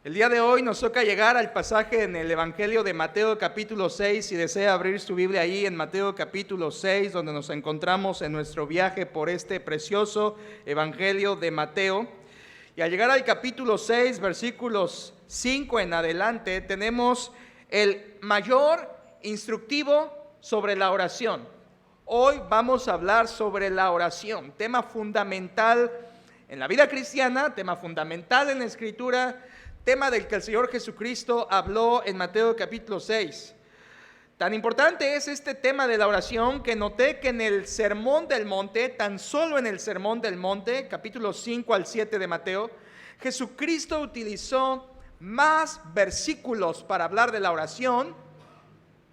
El día de hoy nos toca llegar al pasaje en el Evangelio de Mateo capítulo 6. Si desea abrir su Biblia ahí en Mateo capítulo 6, donde nos encontramos en nuestro viaje por este precioso Evangelio de Mateo. Y al llegar al capítulo 6, versículos 5 en adelante, tenemos el mayor instructivo sobre la oración. Hoy vamos a hablar sobre la oración, tema fundamental en la vida cristiana, tema fundamental en la Escritura, tema del que el Señor Jesucristo habló en Mateo capítulo 6. Tan importante es este tema de la oración que noté que en el Sermón del Monte, tan solo en el Sermón del Monte, capítulos 5 al 7 de Mateo, Jesucristo utilizó más versículos para hablar de la oración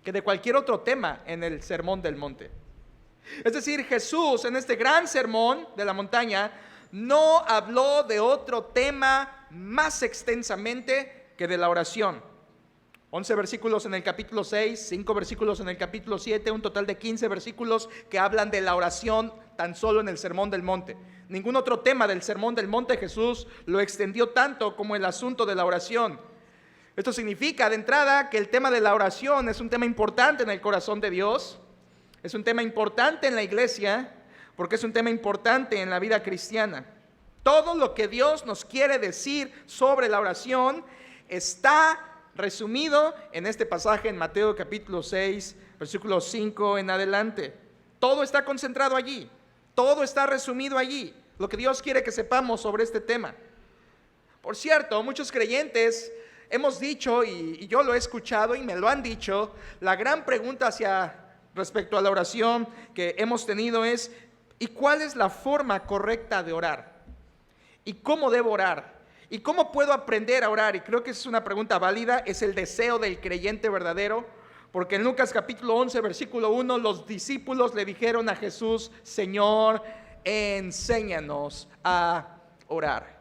que de cualquier otro tema en el Sermón del Monte. Es decir, Jesús en este gran sermón de la montaña no habló de otro tema más extensamente que de la oración. 11 versículos en el capítulo 6, 5 versículos en el capítulo 7, un total de 15 versículos que hablan de la oración tan solo en el Sermón del Monte. Ningún otro tema del Sermón del Monte Jesús lo extendió tanto como el asunto de la oración. Esto significa de entrada que el tema de la oración es un tema importante en el corazón de Dios, es un tema importante en la iglesia, porque es un tema importante en la vida cristiana. Todo lo que Dios nos quiere decir sobre la oración está resumido en este pasaje en Mateo capítulo 6, versículo 5 en adelante. Todo está concentrado allí, todo está resumido allí, lo que Dios quiere que sepamos sobre este tema. Por cierto, muchos creyentes hemos dicho, y yo lo he escuchado y me lo han dicho, la gran pregunta respecto a la oración que hemos tenido es: ¿y cuál es la forma correcta de orar? ¿Y cómo debo orar? ¿Y cómo puedo aprender a orar? Y creo que es una pregunta válida, es el deseo del creyente verdadero, porque en Lucas capítulo 11, versículo 1, los discípulos le dijeron a Jesús: Señor, enséñanos a orar.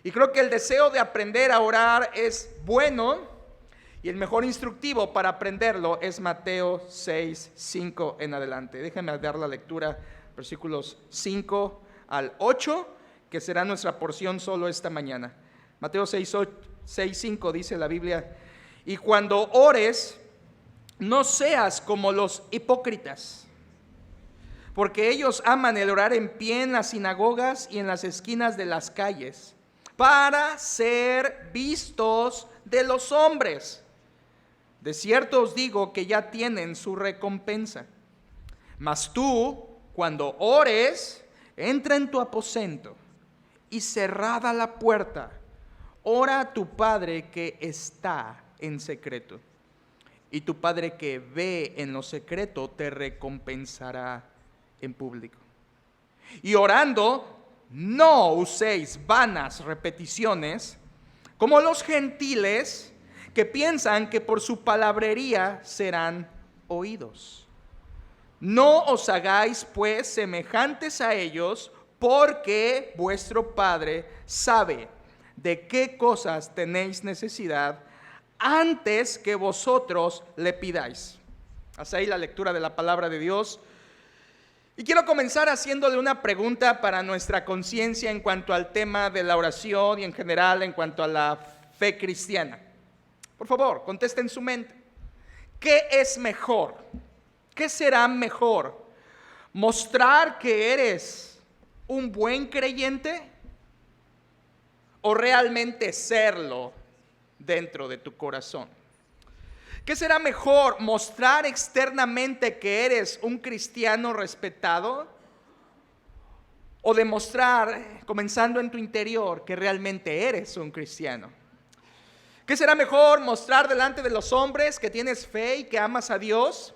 Y creo que el deseo de aprender a orar es bueno, y el mejor instructivo para aprenderlo es Mateo 6, 5 en adelante. Déjenme dar la lectura, versículos 5 al 8, que será nuestra porción solo esta mañana. Mateo 6, 5 dice la Biblia: y cuando ores, no seas como los hipócritas, porque ellos aman el orar en pie en las sinagogas y en las esquinas de las calles, para ser vistos de los hombres. De cierto os digo que ya tienen su recompensa. Mas tú, cuando ores, entra en tu aposento y cerrada la puerta, ora a tu Padre que está en secreto, y tu Padre que ve en lo secreto te recompensará en público. Y orando, no uséis vanas repeticiones como los gentiles, que piensan que por su palabrería serán oídos. No os hagáis pues semejantes a ellos, porque vuestro Padre sabe de qué cosas tenéis necesidad antes que vosotros le pidáis. Hasta ahí la lectura de la palabra de Dios. Y quiero comenzar haciéndole una pregunta para nuestra conciencia en cuanto al tema de la oración y en general en cuanto a la fe cristiana. Por favor, conteste en su mente. ¿Qué es mejor? ¿Qué será mejor? ¿Mostrar que eres un buen creyente o realmente serlo dentro de tu corazón? ¿Qué será mejor? ¿Mostrar externamente que eres un cristiano respetado o demostrar, comenzando en tu interior, que realmente eres un cristiano? ¿Qué será mejor? ¿Mostrar delante de los hombres que tienes fe y que amas a Dios?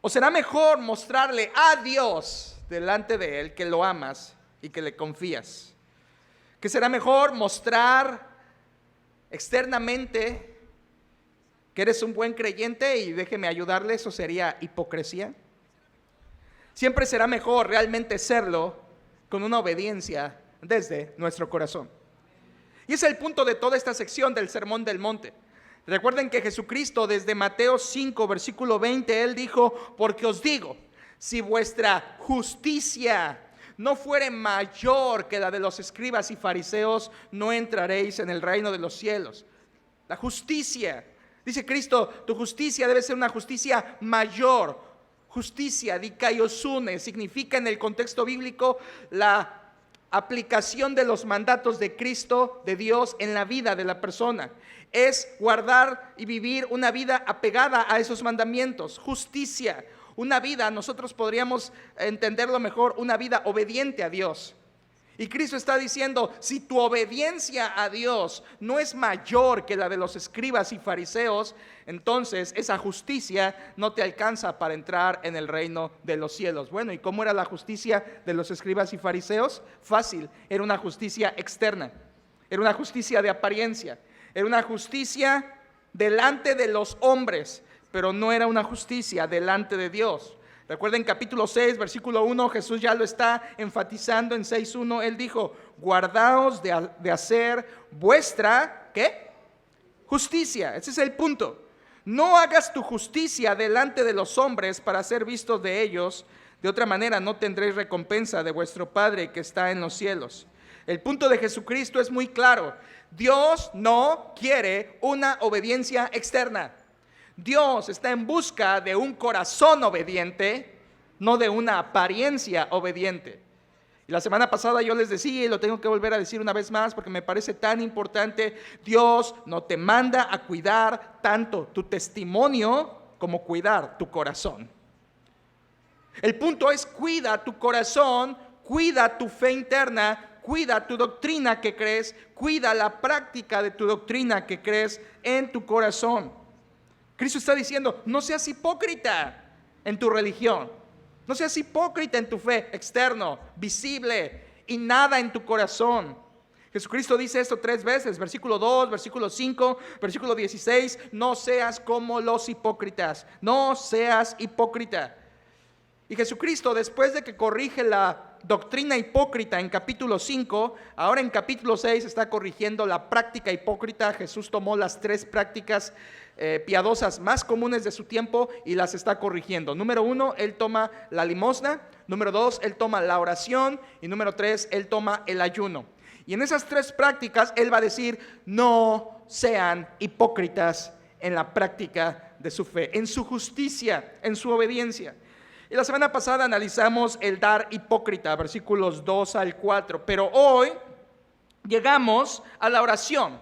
¿O será mejor mostrarle a Dios delante de Él que lo amas y que le confías? ¿Qué será mejor? ¿Mostrar externamente que eres un buen creyente? Y déjeme ayudarle, eso sería hipocresía. Siempre será mejor realmente serlo con una obediencia desde nuestro corazón. Y ese es el punto de toda esta sección del Sermón del Monte. Recuerden que Jesucristo desde Mateo 5, versículo 20, Él dijo: porque os digo, si vuestra justicia no fuere mayor que la de los escribas y fariseos, no entraréis en el reino de los cielos. La justicia, dice Cristo, tu justicia debe ser una justicia mayor. Justicia, dikaiosune, significa en el contexto bíblico la aplicación de los mandatos de Cristo, de Dios, en la vida de la persona. Es guardar y vivir una vida apegada a esos mandamientos. Justicia, una vida, nosotros podríamos entenderlo mejor, una vida obediente a Dios. Y Cristo está diciendo, si tu obediencia a Dios no es mayor que la de los escribas y fariseos, entonces esa justicia no te alcanza para entrar en el reino de los cielos. Bueno, ¿y cómo era la justicia de los escribas y fariseos? Fácil, era una justicia externa, era una justicia de apariencia, era una justicia delante de los hombres, pero no era una justicia delante de Dios. Recuerden capítulo 6, versículo 1, Jesús ya lo está enfatizando en 6:1. Él dijo, guardaos de hacer vuestra, ¿qué? Justicia. Ese es el punto. No hagas tu justicia delante de los hombres para ser vistos de ellos. De otra manera no tendréis recompensa de vuestro Padre que está en los cielos. El punto de Jesucristo es muy claro. Dios no quiere una obediencia externa. Dios está en busca de un corazón obediente, no de una apariencia obediente. Y la semana pasada yo les decía, y lo tengo que volver a decir una vez más porque me parece tan importante, Dios no te manda a cuidar tanto tu testimonio como cuidar tu corazón. El punto es cuida tu corazón, cuida tu fe interna, cuida tu doctrina que crees, cuida la práctica de tu doctrina que crees en tu corazón. Cristo está diciendo, no seas hipócrita en tu religión, no seas hipócrita en tu fe externo, visible y nada en tu corazón. Jesucristo dice esto 3 veces, versículo 2, versículo 5, versículo 16, no seas como los hipócritas, no seas hipócrita. Y Jesucristo, después de que corrige la doctrina hipócrita en capítulo 5, ahora en capítulo 6 está corrigiendo la práctica hipócrita. Jesús tomó las 3 prácticas piadosas más comunes de su tiempo y las está corrigiendo. Número 1, Él toma la limosna. Número 2, Él toma la oración. Y número 3, Él toma el ayuno. Y en esas 3 prácticas Él va a decir, no sean hipócritas en la práctica de su fe, en su justicia, en su obediencia. Y la semana pasada analizamos el dar hipócrita, versículos 2 al 4. Pero hoy llegamos a la oración.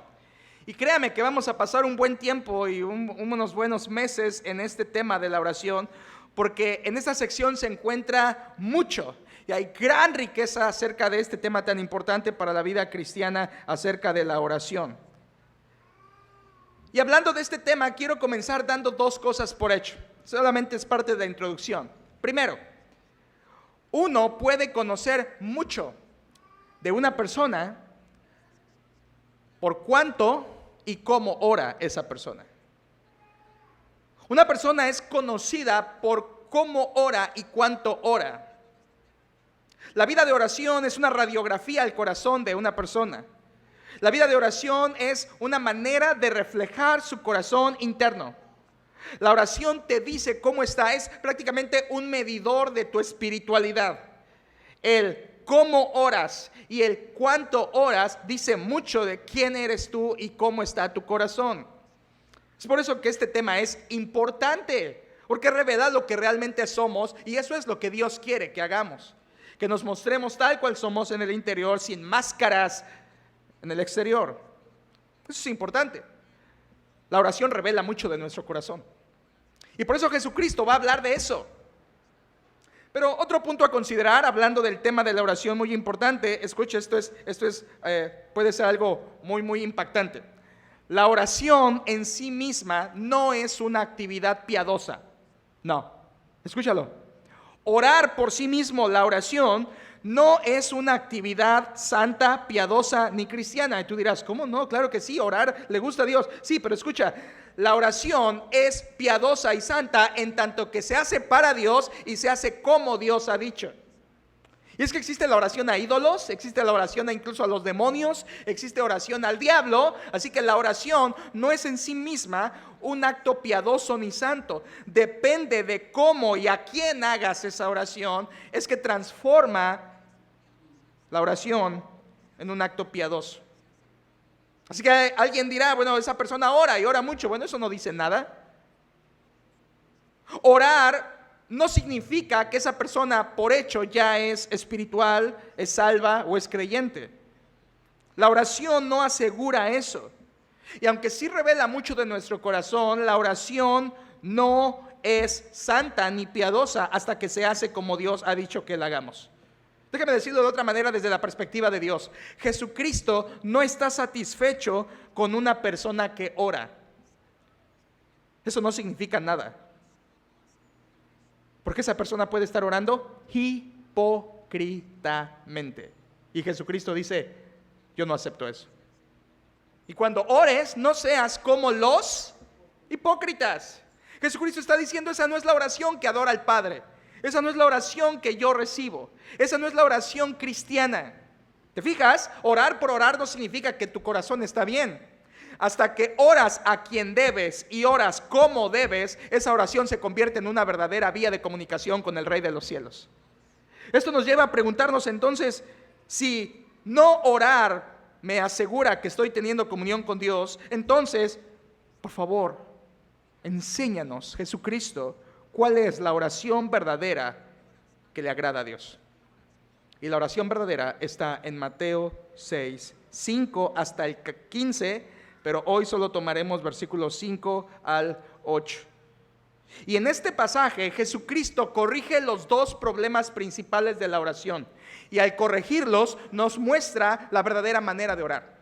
Y créame que vamos a pasar un buen tiempo y unos buenos meses en este tema de la oración, porque en esta sección se encuentra mucho. Y hay gran riqueza acerca de este tema tan importante para la vida cristiana, acerca de la oración. Y hablando de este tema, quiero comenzar dando 2 cosas por hecho. Solamente es parte de la introducción. Primero, uno puede conocer mucho de una persona por cuánto y cómo ora esa persona. Una persona es conocida por cómo ora y cuánto ora. La vida de oración es una radiografía al corazón de una persona. La vida de oración es una manera de reflejar su corazón interno. La oración te dice cómo está, es prácticamente un medidor de tu espiritualidad. El cómo oras y el cuánto oras dice mucho de quién eres tú y cómo está tu corazón. Es por eso que este tema es importante, porque revela lo que realmente somos y eso es lo que Dios quiere que hagamos. Que nos mostremos tal cual somos en el interior, sin máscaras en el exterior. Eso es importante. La oración revela mucho de nuestro corazón. Y por eso Jesucristo va a hablar de eso. Pero otro punto a considerar, hablando del tema de la oración muy importante, escucha, puede ser algo muy impactante. La oración en sí misma no es una actividad piadosa. No, escúchalo. Orar por sí mismo, la oración, no es una actividad santa, piadosa ni cristiana. Y tú dirás, ¿cómo no? Claro que sí, orar le gusta a Dios. Sí, pero escucha, la oración es piadosa y santa en tanto que se hace para Dios y se hace como Dios ha dicho. Y es que existe la oración a ídolos, existe la oración incluso a los demonios, existe oración al diablo. Así que la oración no es en sí misma un acto piadoso ni santo. Depende de cómo y a quién hagas esa oración, es que transforma la oración en un acto piadoso. Así que alguien dirá, bueno, esa persona ora y ora mucho. Bueno, eso no dice nada. Orar no significa que esa persona por hecho ya es espiritual, es salva o es creyente. La oración no asegura eso. Y aunque sí revela mucho de nuestro corazón, la oración no es santa ni piadosa hasta que se hace como Dios ha dicho que la hagamos. Déjame decirlo de otra manera desde la perspectiva de Dios. Jesucristo no está satisfecho con una persona que ora. Eso no significa nada. Porque esa persona puede estar orando hipócritamente. Y Jesucristo dice, yo no acepto eso. Y cuando ores, no seas como los hipócritas. Jesucristo está diciendo, esa no es la oración que adora al Padre. Esa no es la oración que yo recibo. Esa no es la oración cristiana. ¿Te fijas? Orar por orar no significa que tu corazón está bien. Hasta que oras a quien debes y oras como debes, esa oración se convierte en una verdadera vía de comunicación con el Rey de los cielos. Esto nos lleva a preguntarnos entonces, si no orar me asegura que estoy teniendo comunión con Dios, entonces, por favor, enséñanos, Jesucristo, cuál es la oración verdadera que le agrada a Dios. Y la oración verdadera está en Mateo 6, 5 hasta el 15, pero hoy solo tomaremos versículos 5 al 8. Y en este pasaje Jesucristo corrige los dos problemas principales de la oración. Y al corregirlos nos muestra la verdadera manera de orar.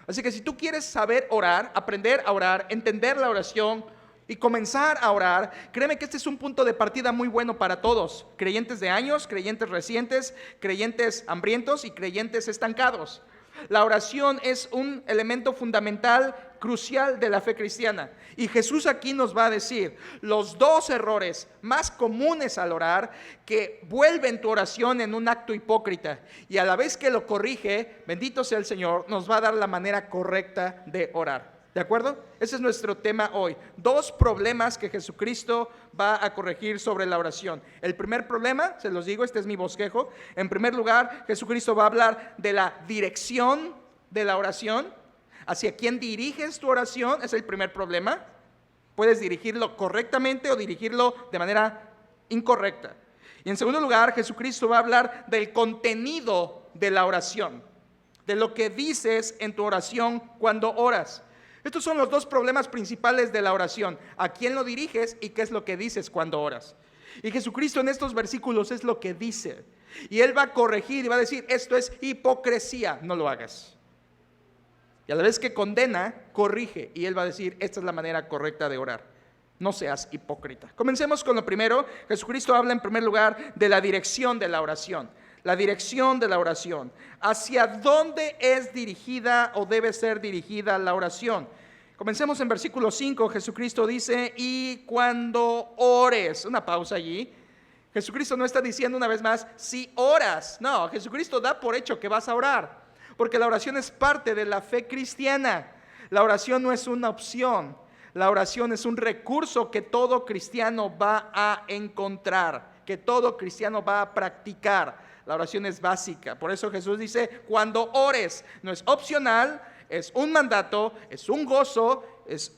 Así que si tú quieres saber orar, aprender a orar, entender la oración y comenzar a orar, créeme que este es un punto de partida muy bueno para todos. Creyentes de años, creyentes recientes, creyentes hambrientos y creyentes estancados. La oración es un elemento fundamental, crucial de la fe cristiana. Y Jesús aquí nos va a decir los dos errores más comunes al orar que vuelven tu oración en un acto hipócrita. Y a la vez que lo corrige, bendito sea el Señor, nos va a dar la manera correcta de orar. ¿De acuerdo? Ese es nuestro tema hoy. Dos problemas que Jesucristo va a corregir sobre la oración. El primer problema, se los digo, este es mi bosquejo. En primer lugar, Jesucristo va a hablar de la dirección de la oración. Hacia quién diriges tu oración, es el primer problema. Puedes dirigirlo correctamente o dirigirlo de manera incorrecta. Y en segundo lugar, Jesucristo va a hablar del contenido de la oración, de lo que dices en tu oración cuando oras. Estos son los dos problemas principales de la oración. ¿A quién lo diriges y qué es lo que dices cuando oras? Y Jesucristo en estos versículos es lo que dice. Y Él va a corregir y va a decir, esto es hipocresía, no lo hagas. Y a la vez que condena, corrige. Y Él va a decir, esta es la manera correcta de orar. No seas hipócrita. Comencemos con lo primero. Jesucristo habla en primer lugar de la dirección de la oración. La dirección de la oración. ¿Hacia dónde es dirigida o debe ser dirigida la oración? Comencemos en versículo 5. Jesucristo dice, y cuando ores. Una pausa allí. Jesucristo no está diciendo una vez más, si oras. No, Jesucristo da por hecho que vas a orar. Porque la oración es parte de la fe cristiana. La oración no es una opción. La oración es un recurso que todo cristiano va a encontrar, que todo cristiano va a practicar. La oración es básica. Por eso Jesús dice, cuando ores, no es opcional, es un mandato, es un gozo, es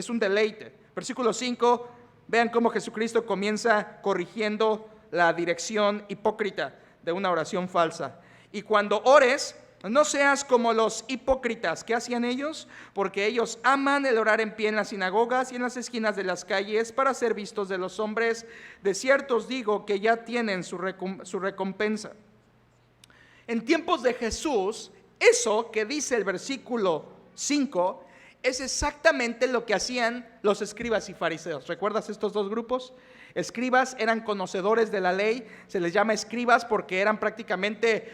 un deleite. Versículo 5, vean cómo Jesucristo comienza corrigiendo la dirección hipócrita de una oración falsa. Y cuando ores, no seas como los hipócritas. ¿Qué hacían ellos? Porque ellos aman el orar en pie en las sinagogas y en las esquinas de las calles para ser vistos de los hombres. De cierto os digo que ya tienen su recompensa. En tiempos de Jesús, eso que dice el versículo 5 es exactamente lo que hacían los escribas y fariseos. ¿Recuerdas estos dos grupos? Escribas eran conocedores de la ley, se les llama escribas porque eran prácticamente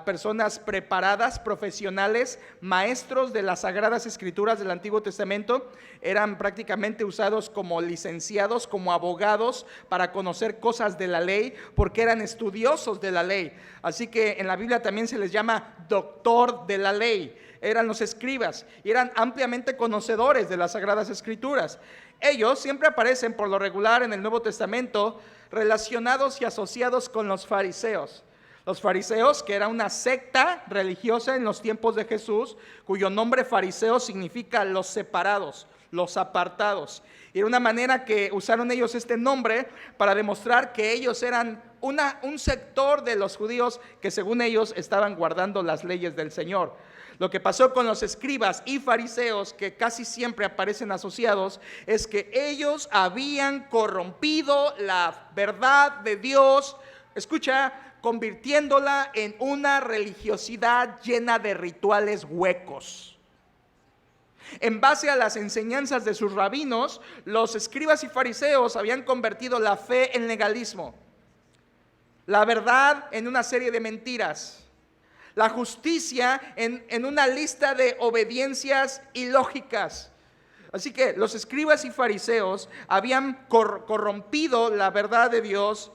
personas preparadas, profesionales, maestros de las sagradas escrituras del Antiguo Testamento, eran prácticamente usados como licenciados, como abogados para conocer cosas de la ley, porque eran estudiosos de la ley. Así que en la Biblia también se les llama doctor de la ley. Eran los escribas y eran ampliamente conocedores de las sagradas escrituras. Ellos siempre aparecen por lo regular en el Nuevo Testamento relacionados y asociados con los fariseos. Los fariseos, que era una secta religiosa en los tiempos de Jesús, cuyo nombre fariseo significa los separados, los apartados. Y era una manera que usaron ellos este nombre para demostrar que ellos eran un sector de los judíos que según ellos estaban guardando las leyes del Señor. Lo que pasó con los escribas y fariseos, que casi siempre aparecen asociados, es que ellos habían corrompido la verdad de Dios, escucha, convirtiéndola en una religiosidad llena de rituales huecos. En base a las enseñanzas de sus rabinos, los escribas y fariseos habían convertido la fe en legalismo, la verdad en una serie de mentiras, la justicia en una lista de obediencias ilógicas. Así que los escribas y fariseos habían corrompido la verdad de Dios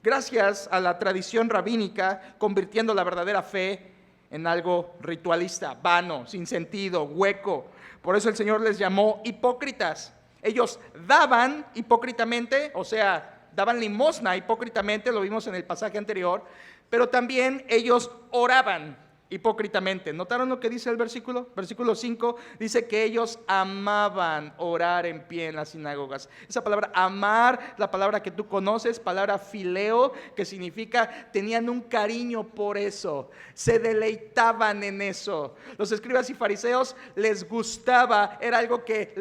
gracias a la tradición rabínica, convirtiendo la verdadera fe en algo ritualista, vano, sin sentido, hueco. Por eso el Señor les llamó hipócritas. Ellos daban hipócritamente, o sea, daban limosna hipócritamente, lo vimos en el pasaje anterior, pero también ellos oraban hipócritamente. ¿Notaron lo que dice el versículo? Versículo 5 dice que ellos amaban orar en pie en las sinagogas. Esa palabra amar, la palabra que tú conoces, palabra fileo, que significa tenían un cariño por eso, se deleitaban en eso. Los escribas y fariseos les gustaba, era algo que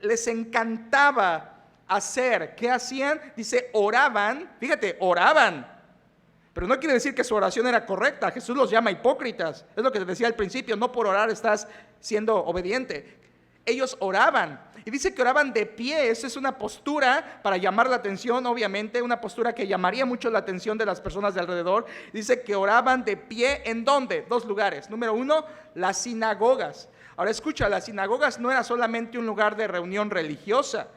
les encantaba hacer. ¿Qué hacían? Dice, oraban, fíjate, oraban. Pero no quiere decir que su oración era correcta. Jesús los llama hipócritas. Es lo que te decía al principio, no por orar estás siendo obediente. Ellos oraban. Y dice que oraban de pie. Esa es una postura para llamar la atención, obviamente. Una postura que llamaría mucho la atención de las personas de alrededor. Dice que oraban de pie. ¿En dónde? 2 lugares. Número 1, las sinagogas. Ahora escucha, las sinagogas no era solamente un lugar de reunión religiosa.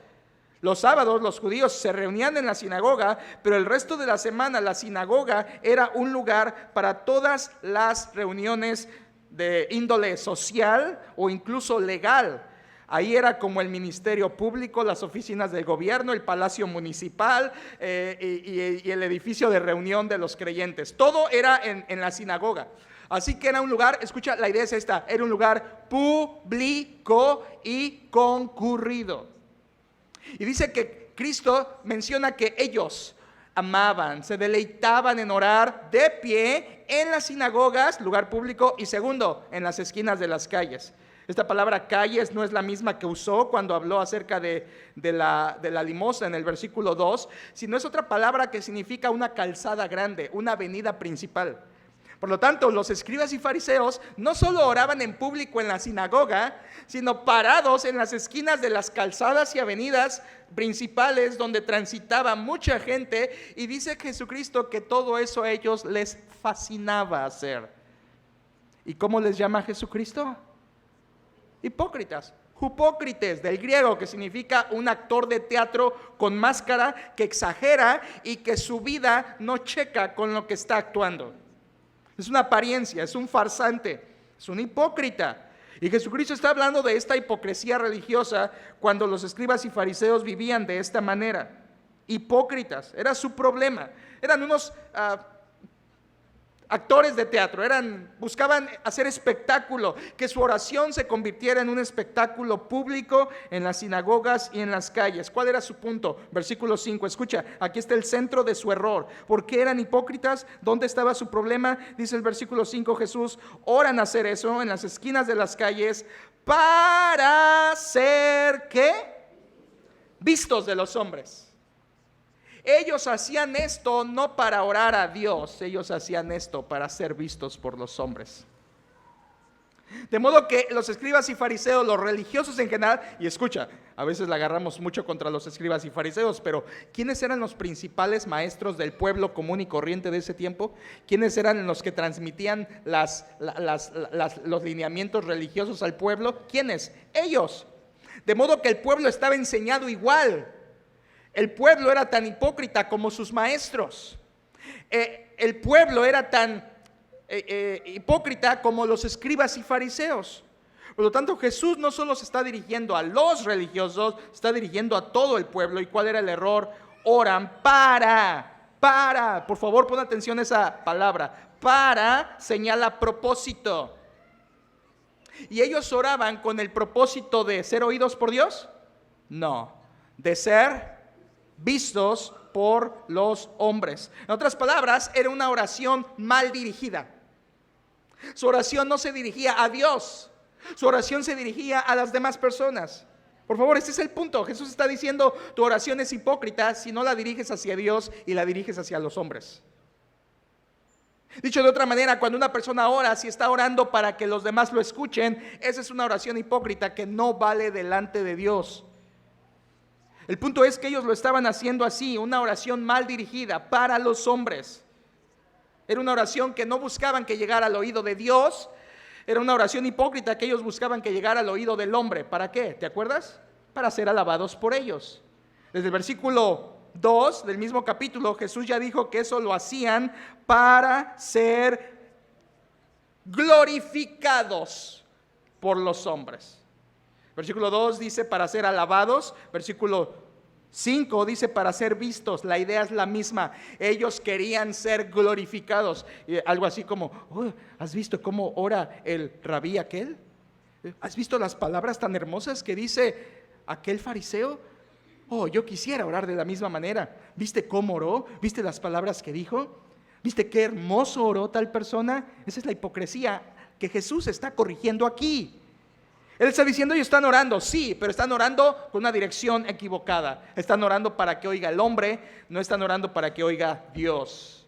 Los sábados los judíos se reunían en la sinagoga, pero el resto de la semana la sinagoga era un lugar para todas las reuniones de índole social o incluso legal. Ahí era como el ministerio público, las oficinas del gobierno, el palacio municipal y el edificio de reunión de los creyentes. Todo era en la sinagoga. Así que era un lugar, escucha, la idea es esta, era un lugar público y concurrido. Y dice que Cristo menciona que ellos amaban, se deleitaban en orar de pie en las sinagogas, lugar público, y segundo, en las esquinas de las calles. Esta palabra calles no es la misma que usó cuando habló acerca de la limosna en el versículo 2, sino es otra palabra que significa una calzada grande, una avenida principal. Por lo tanto, los escribas y fariseos no solo oraban en público en la sinagoga, sino parados en las esquinas de las calzadas y avenidas principales donde transitaba mucha gente, y dice Jesucristo que todo eso a ellos les fascinaba hacer. ¿Y cómo les llama Jesucristo? Hipócritas. Hipócrites, del griego, que significa un actor de teatro con máscara que exagera y que su vida no checa con lo que está actuando. Es una apariencia, es un farsante, es un hipócrita. Y Jesucristo está hablando de esta hipocresía religiosa cuando los escribas y fariseos vivían de esta manera. Hipócritas, era su problema. Eran unos actores de teatro, buscaban hacer espectáculo, que su oración se convirtiera en un espectáculo público en las sinagogas y en las calles. ¿Cuál era su punto? Versículo 5, escucha, aquí está el centro de su error. ¿Por qué eran hipócritas? ¿Dónde estaba su problema? Dice el versículo 5, Jesús, oran hacer eso en las esquinas de las calles para ser, ¿qué? Vistos de los hombres. Ellos hacían esto no para orar a Dios, ellos hacían esto para ser vistos por los hombres. De modo que los escribas y fariseos, los religiosos en general, y escucha, a veces la agarramos mucho contra los escribas y fariseos, pero ¿quiénes eran los principales maestros del pueblo común y corriente de ese tiempo? ¿Quiénes eran los que transmitían los lineamientos religiosos al pueblo? ¿Quiénes? Ellos. De modo que el pueblo estaba enseñado igual. El pueblo era tan hipócrita como sus maestros. El pueblo era tan hipócrita como los escribas y fariseos. Por lo tanto, Jesús no solo se está dirigiendo a los religiosos, está dirigiendo a todo el pueblo. ¿Y cuál era el error? Oran para Para, por favor, pon atención a esa palabra. Para señala propósito. ¿Y ellos oraban con el propósito de ser oídos por Dios? No, de ser vistos por los hombres. En otras palabras, era una oración mal dirigida. Su oración no se dirigía a Dios, su oración se dirigía a las demás personas. Por favor, este es el punto. Jesús está diciendo, tu oración es hipócrita si no la diriges hacia Dios y la diriges hacia los hombres. Dicho de otra manera, cuando una persona ora, si está orando para que los demás lo escuchen, esa es una oración hipócrita que no vale delante de Dios. El punto es que ellos lo estaban haciendo así, una oración mal dirigida para los hombres. Era una oración que no buscaban que llegara al oído de Dios. Era una oración hipócrita que ellos buscaban que llegara al oído del hombre. ¿Para qué? ¿Te acuerdas? Para ser alabados por ellos. Desde el versículo 2 del mismo capítulo, Jesús ya dijo que eso lo hacían para ser glorificados por los hombres. Versículo 2 dice para ser alabados. Versículo 5 dice para ser vistos. La idea es la misma. Ellos querían ser glorificados. Algo así como, ¿has visto cómo ora el rabí aquel? ¿Has visto las palabras tan hermosas que dice aquel fariseo? Yo quisiera orar de la misma manera. ¿Viste cómo oró? ¿Viste las palabras que dijo? ¿Viste qué hermoso oró tal persona? Esa es la hipocresía que Jesús está corrigiendo aquí. Él está diciendo, ellos están orando, sí, pero están orando con una dirección equivocada. Están orando para que oiga el hombre, no están orando para que oiga Dios.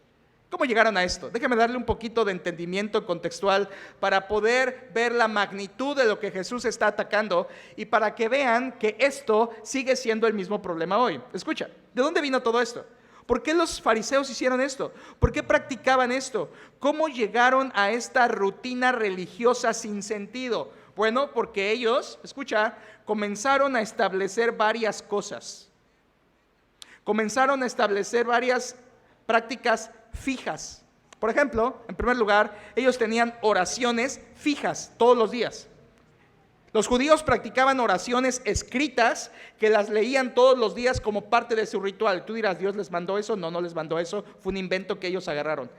¿Cómo llegaron a esto? Déjame darle un poquito de entendimiento contextual para poder ver la magnitud de lo que Jesús está atacando y para que vean que esto sigue siendo el mismo problema hoy. Escucha, ¿de dónde vino todo esto? ¿Por qué los fariseos hicieron esto? ¿Por qué practicaban esto? ¿Cómo llegaron a esta rutina religiosa sin sentido? Bueno, porque ellos, escucha, comenzaron a establecer varias cosas. Comenzaron a establecer varias prácticas fijas. Por ejemplo, en primer lugar, ellos tenían oraciones fijas todos los días. Los judíos practicaban oraciones escritas que las leían todos los días como parte de su ritual. Tú dirás, ¿Dios les mandó eso? No, no les mandó eso. Fue un invento que ellos agarraron.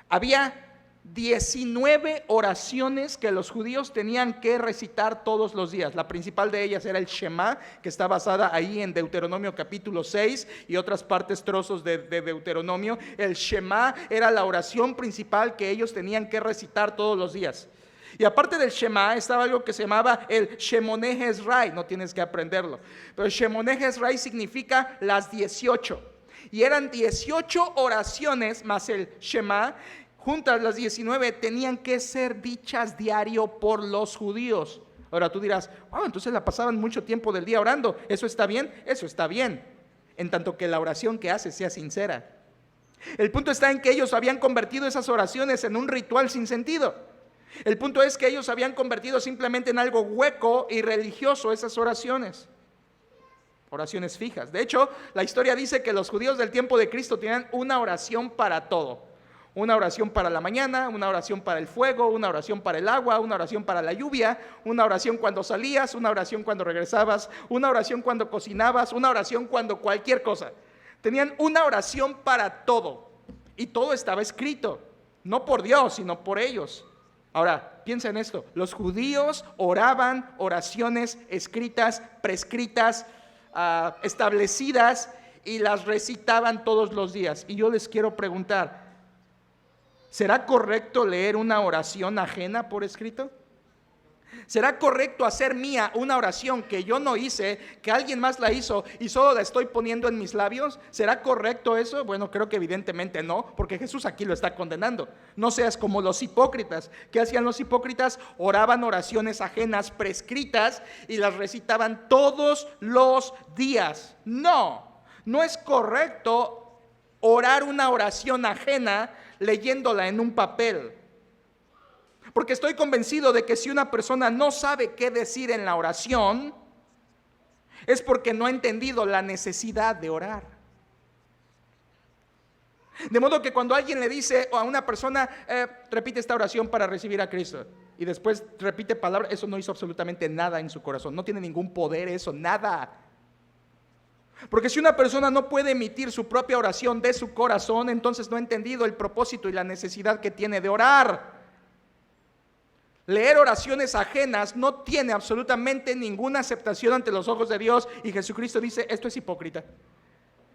Había 19 oraciones que los judíos tenían que recitar todos los días. La principal de ellas era el Shema, que está basada ahí en Deuteronomio capítulo 6 y otras partes, trozos de Deuteronomio. El Shema era la oración principal que ellos tenían que recitar todos los días. Y aparte del Shema estaba algo que se llamaba el Shemoneh Esrei. No tienes que aprenderlo, pero el Shemoneh Esrei significa las 18. Y eran 18 oraciones más el Shema. Juntas las 19 tenían que ser dichas diario por los judíos. Ahora tú dirás, entonces la pasaban mucho tiempo del día orando. ¿Eso está bien? Eso está bien, en tanto que la oración que haces sea sincera. El punto está en que ellos habían convertido esas oraciones en un ritual sin sentido. El punto es que ellos habían convertido simplemente en algo hueco y religioso esas oraciones. Oraciones fijas. De hecho, la historia dice que los judíos del tiempo de Cristo tenían una oración para todo. Una oración para la mañana, una oración para el fuego, una oración para el agua, una oración para la lluvia, una oración cuando salías, una oración cuando regresabas, una oración cuando cocinabas, una oración cuando cualquier cosa. Tenían una oración para todo y todo estaba escrito, no por Dios, sino por ellos. Ahora, piensa en esto, los judíos oraban oraciones escritas, prescritas, establecidas y las recitaban todos los días. Y yo les quiero preguntar, ¿será correcto leer una oración ajena por escrito? ¿Será correcto hacer mía una oración que yo no hice, que alguien más la hizo y solo la estoy poniendo en mis labios? ¿Será correcto eso? Bueno, creo que evidentemente no, porque Jesús aquí lo está condenando. No seas como los hipócritas. ¿Qué hacían los hipócritas? Oraban oraciones ajenas prescritas y las recitaban todos los días. No, no es correcto orar una oración ajena leyéndola en un papel. Porque estoy convencido de que si una persona no sabe qué decir en la oración, es porque no ha entendido la necesidad de orar. De modo que cuando alguien le dice a una persona, repite esta oración para recibir a Cristo, y después repite palabras, eso no hizo absolutamente nada en su corazón, no tiene ningún poder eso, nada. Porque si una persona no puede emitir su propia oración de su corazón, entonces no ha entendido el propósito y la necesidad que tiene de orar. Leer oraciones ajenas no tiene absolutamente ninguna aceptación ante los ojos de Dios, y Jesucristo dice, esto es hipócrita.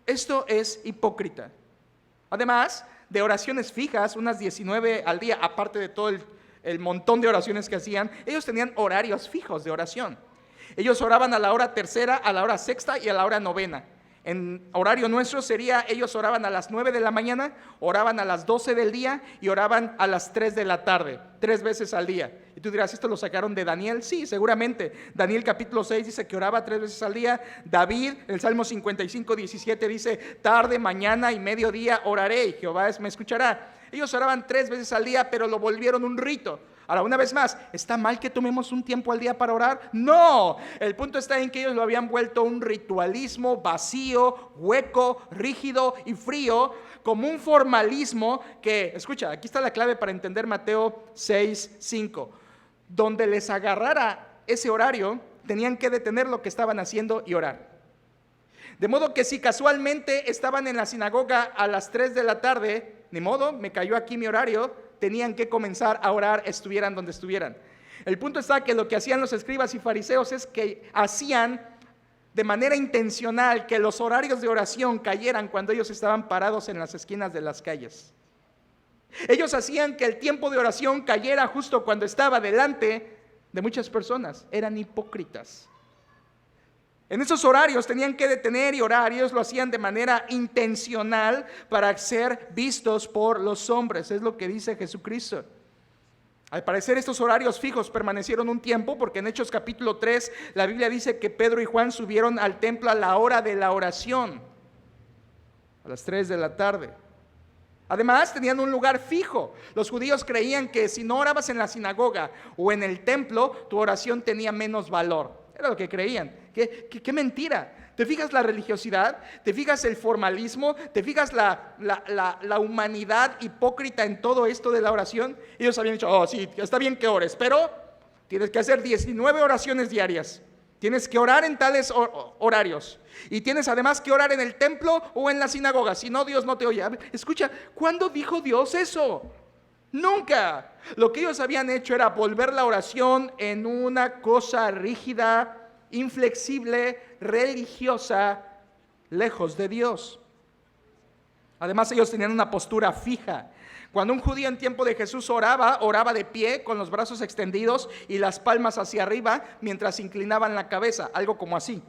Esto es hipócrita. Además de oraciones fijas, unas 19 al día, aparte de todo el montón de oraciones que hacían, ellos tenían horarios fijos de oración. Ellos oraban a la hora tercera, a la hora sexta y a la hora novena. En horario nuestro sería, ellos oraban a las 9 de la mañana, oraban a las 12 del día y oraban a las 3 de la tarde, 3 veces al día. Y tú dirás, ¿esto lo sacaron de Daniel? Sí, seguramente. Daniel capítulo 6 dice que oraba 3 veces al día. David, el Salmo 55, 17 dice, tarde, mañana y mediodía oraré y Jehová me escuchará. Ellos oraban 3 veces al día, pero lo volvieron un rito. Ahora, una vez más, ¿está mal que tomemos un tiempo al día para orar? No, el punto está en que ellos lo habían vuelto un ritualismo vacío, hueco, rígido y frío, como un formalismo que, escucha, aquí está la clave para entender Mateo 6, 5. Donde les agarrara ese horario, tenían que detener lo que estaban haciendo y orar. De modo que si casualmente estaban en la sinagoga a las 3 de la tarde, ni modo, me cayó aquí mi horario, tenían que comenzar a orar, estuvieran donde estuvieran. El punto está que lo que hacían los escribas y fariseos es que hacían de manera intencional que los horarios de oración cayeran cuando ellos estaban parados en las esquinas de las calles. Ellos hacían que el tiempo de oración cayera justo cuando estaba delante de muchas personas. Eran hipócritas. En esos horarios tenían que detener y orar, y ellos lo hacían de manera intencional para ser vistos por los hombres, es lo que dice Jesucristo. Al parecer estos horarios fijos permanecieron un tiempo, porque en Hechos capítulo 3 la Biblia dice que Pedro y Juan subieron al templo a la hora de la oración, a las 3 de la tarde. Además tenían un lugar fijo. Los judíos creían que si no orabas en la sinagoga o en el templo, tu oración tenía menos valor. Era lo que creían. ¿Qué mentira? ¿Te fijas la religiosidad? ¿Te fijas el formalismo? ¿Te fijas la humanidad hipócrita en todo esto de la oración? Ellos habían dicho, oh sí, está bien que ores, pero tienes que hacer 19 oraciones diarias. Tienes que orar en tales horarios. Y tienes además que orar en el templo o en la sinagoga. Si no, Dios no te oye. Escucha, ¿cuándo dijo Dios eso? Nunca. Lo que ellos habían hecho era volver la oración en una cosa rígida, inflexible, religiosa, lejos de Dios. Además, ellos tenían una postura fija. Cuando un judío en tiempo de Jesús oraba de pie, con los brazos extendidos y las palmas hacia arriba, mientras inclinaban la cabeza, algo como así.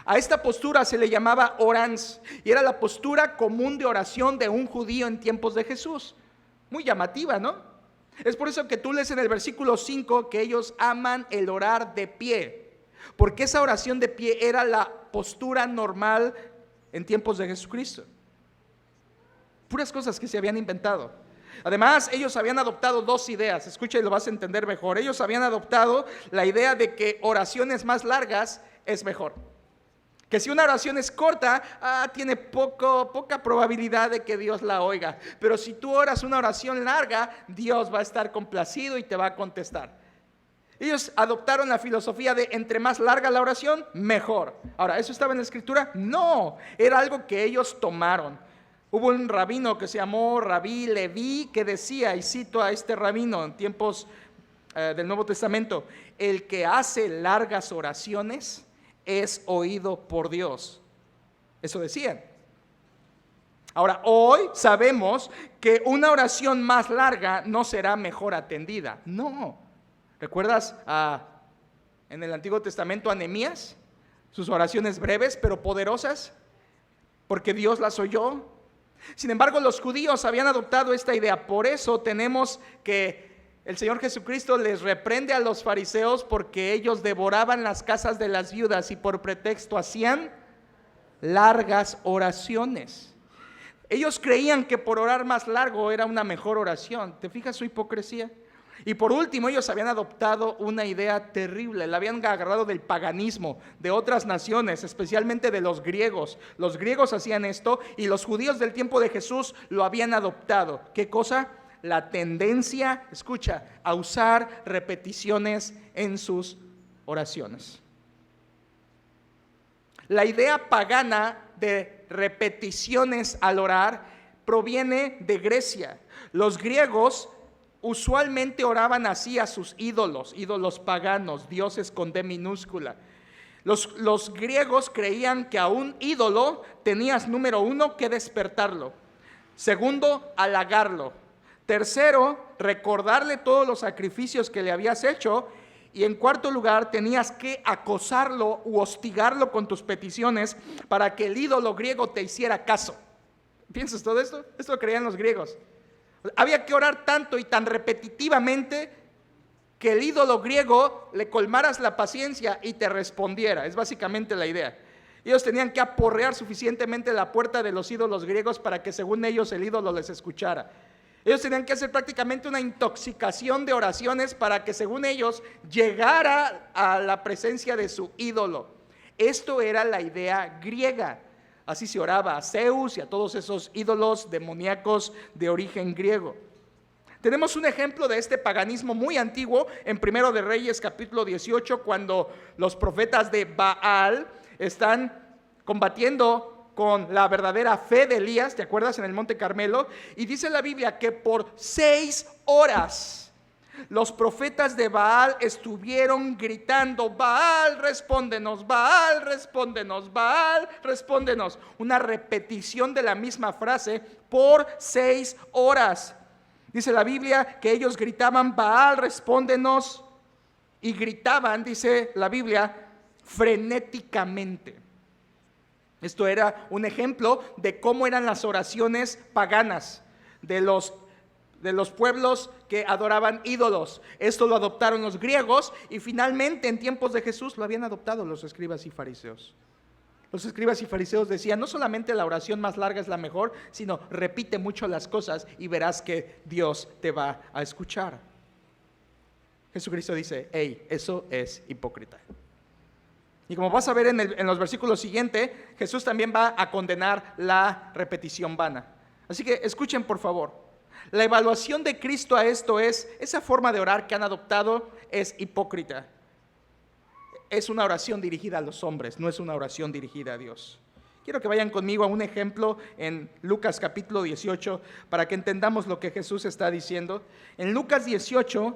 A esta postura se le llamaba orans, y era la postura común de oración de un judío en tiempos de Jesús. Muy llamativa, ¿no? Es por eso que tú lees en el versículo 5 que ellos aman el orar de pie, porque esa oración de pie era la postura normal en tiempos de Jesucristo. Puras cosas que se habían inventado. Además, ellos habían adoptado dos ideas. Escucha y lo vas a entender mejor. Ellos habían adoptado la idea de que oraciones más largas es mejor. Que si una oración es corta, tiene poca probabilidad de que Dios la oiga. Pero si tú oras una oración larga, Dios va a estar complacido y te va a contestar. Ellos adoptaron la filosofía de entre más larga la oración, mejor. Ahora, ¿eso estaba en la Escritura? No, era algo que ellos tomaron. Hubo un rabino que se llamó Rabí Leví que decía, y cito a este rabino en tiempos del Nuevo Testamento, el que hace largas oraciones es oído por Dios. Eso decían. Ahora, hoy sabemos que una oración más larga no será mejor atendida. No. ¿Recuerdas en el Antiguo Testamento a Nehemías? Sus oraciones breves pero poderosas, porque Dios las oyó. Sin embargo, los judíos habían adoptado esta idea. Por eso tenemos que el Señor Jesucristo les reprende a los fariseos porque ellos devoraban las casas de las viudas y por pretexto hacían largas oraciones. Ellos creían que por orar más largo era una mejor oración. ¿Te fijas su hipocresía? Y por último, ellos habían adoptado una idea terrible. La habían agarrado del paganismo, de otras naciones, especialmente de los griegos. Los griegos hacían esto y los judíos del tiempo de Jesús lo habían adoptado. ¿Qué cosa? La tendencia, escucha, a usar repeticiones en sus oraciones. La idea pagana de repeticiones al orar proviene de Grecia. Los griegos usualmente oraban así a sus ídolos paganos, dioses con D minúscula. Los griegos creían que a un ídolo tenías, número 1, que despertarlo. Segundo, halagarlo. Tercero, recordarle todos los sacrificios que le habías hecho. Y en cuarto lugar, tenías que acosarlo u hostigarlo con tus peticiones para que el ídolo griego te hiciera caso. ¿Piensas todo esto? Esto lo creían los griegos. Había que orar tanto y tan repetitivamente que el ídolo griego le colmaras la paciencia y te respondiera. Es básicamente la idea. Ellos tenían que aporrear suficientemente la puerta de los ídolos griegos para que según ellos el ídolo les escuchara. Ellos tenían que hacer prácticamente una intoxicación de oraciones para que según ellos llegara a la presencia de su ídolo. Esto era la idea griega. Así se oraba a Zeus y a todos esos ídolos demoníacos de origen griego. Tenemos un ejemplo de este paganismo muy antiguo en Primero de Reyes capítulo 18, cuando los profetas de Baal están combatiendo con la verdadera fe de Elías, ¿te acuerdas? En el Monte Carmelo. Y dice la Biblia que por 6 horas los profetas de Baal estuvieron gritando: Baal, respóndenos, Baal, respóndenos, Baal, respóndenos. Una repetición de la misma frase por 6 horas. Dice la Biblia que ellos gritaban: Baal, respóndenos. Y gritaban, dice la Biblia, frenéticamente. Esto era un ejemplo de cómo eran las oraciones paganas de los pueblos que adoraban ídolos. Esto lo adoptaron los griegos y finalmente en tiempos de Jesús lo habían adoptado los escribas y fariseos. Los escribas y fariseos decían: no solamente la oración más larga es la mejor, sino repite mucho las cosas y verás que Dios te va a escuchar. Jesucristo dice: hey, eso es hipócrita. Y como vas a ver en los versículos siguientes, Jesús también va a condenar la repetición vana. Así que escuchen por favor. La evaluación de Cristo a esto es: esa forma de orar que han adoptado es hipócrita. Es una oración dirigida a los hombres, no es una oración dirigida a Dios. Quiero que vayan conmigo a un ejemplo en Lucas capítulo 18 para que entendamos lo que Jesús está diciendo. En Lucas 18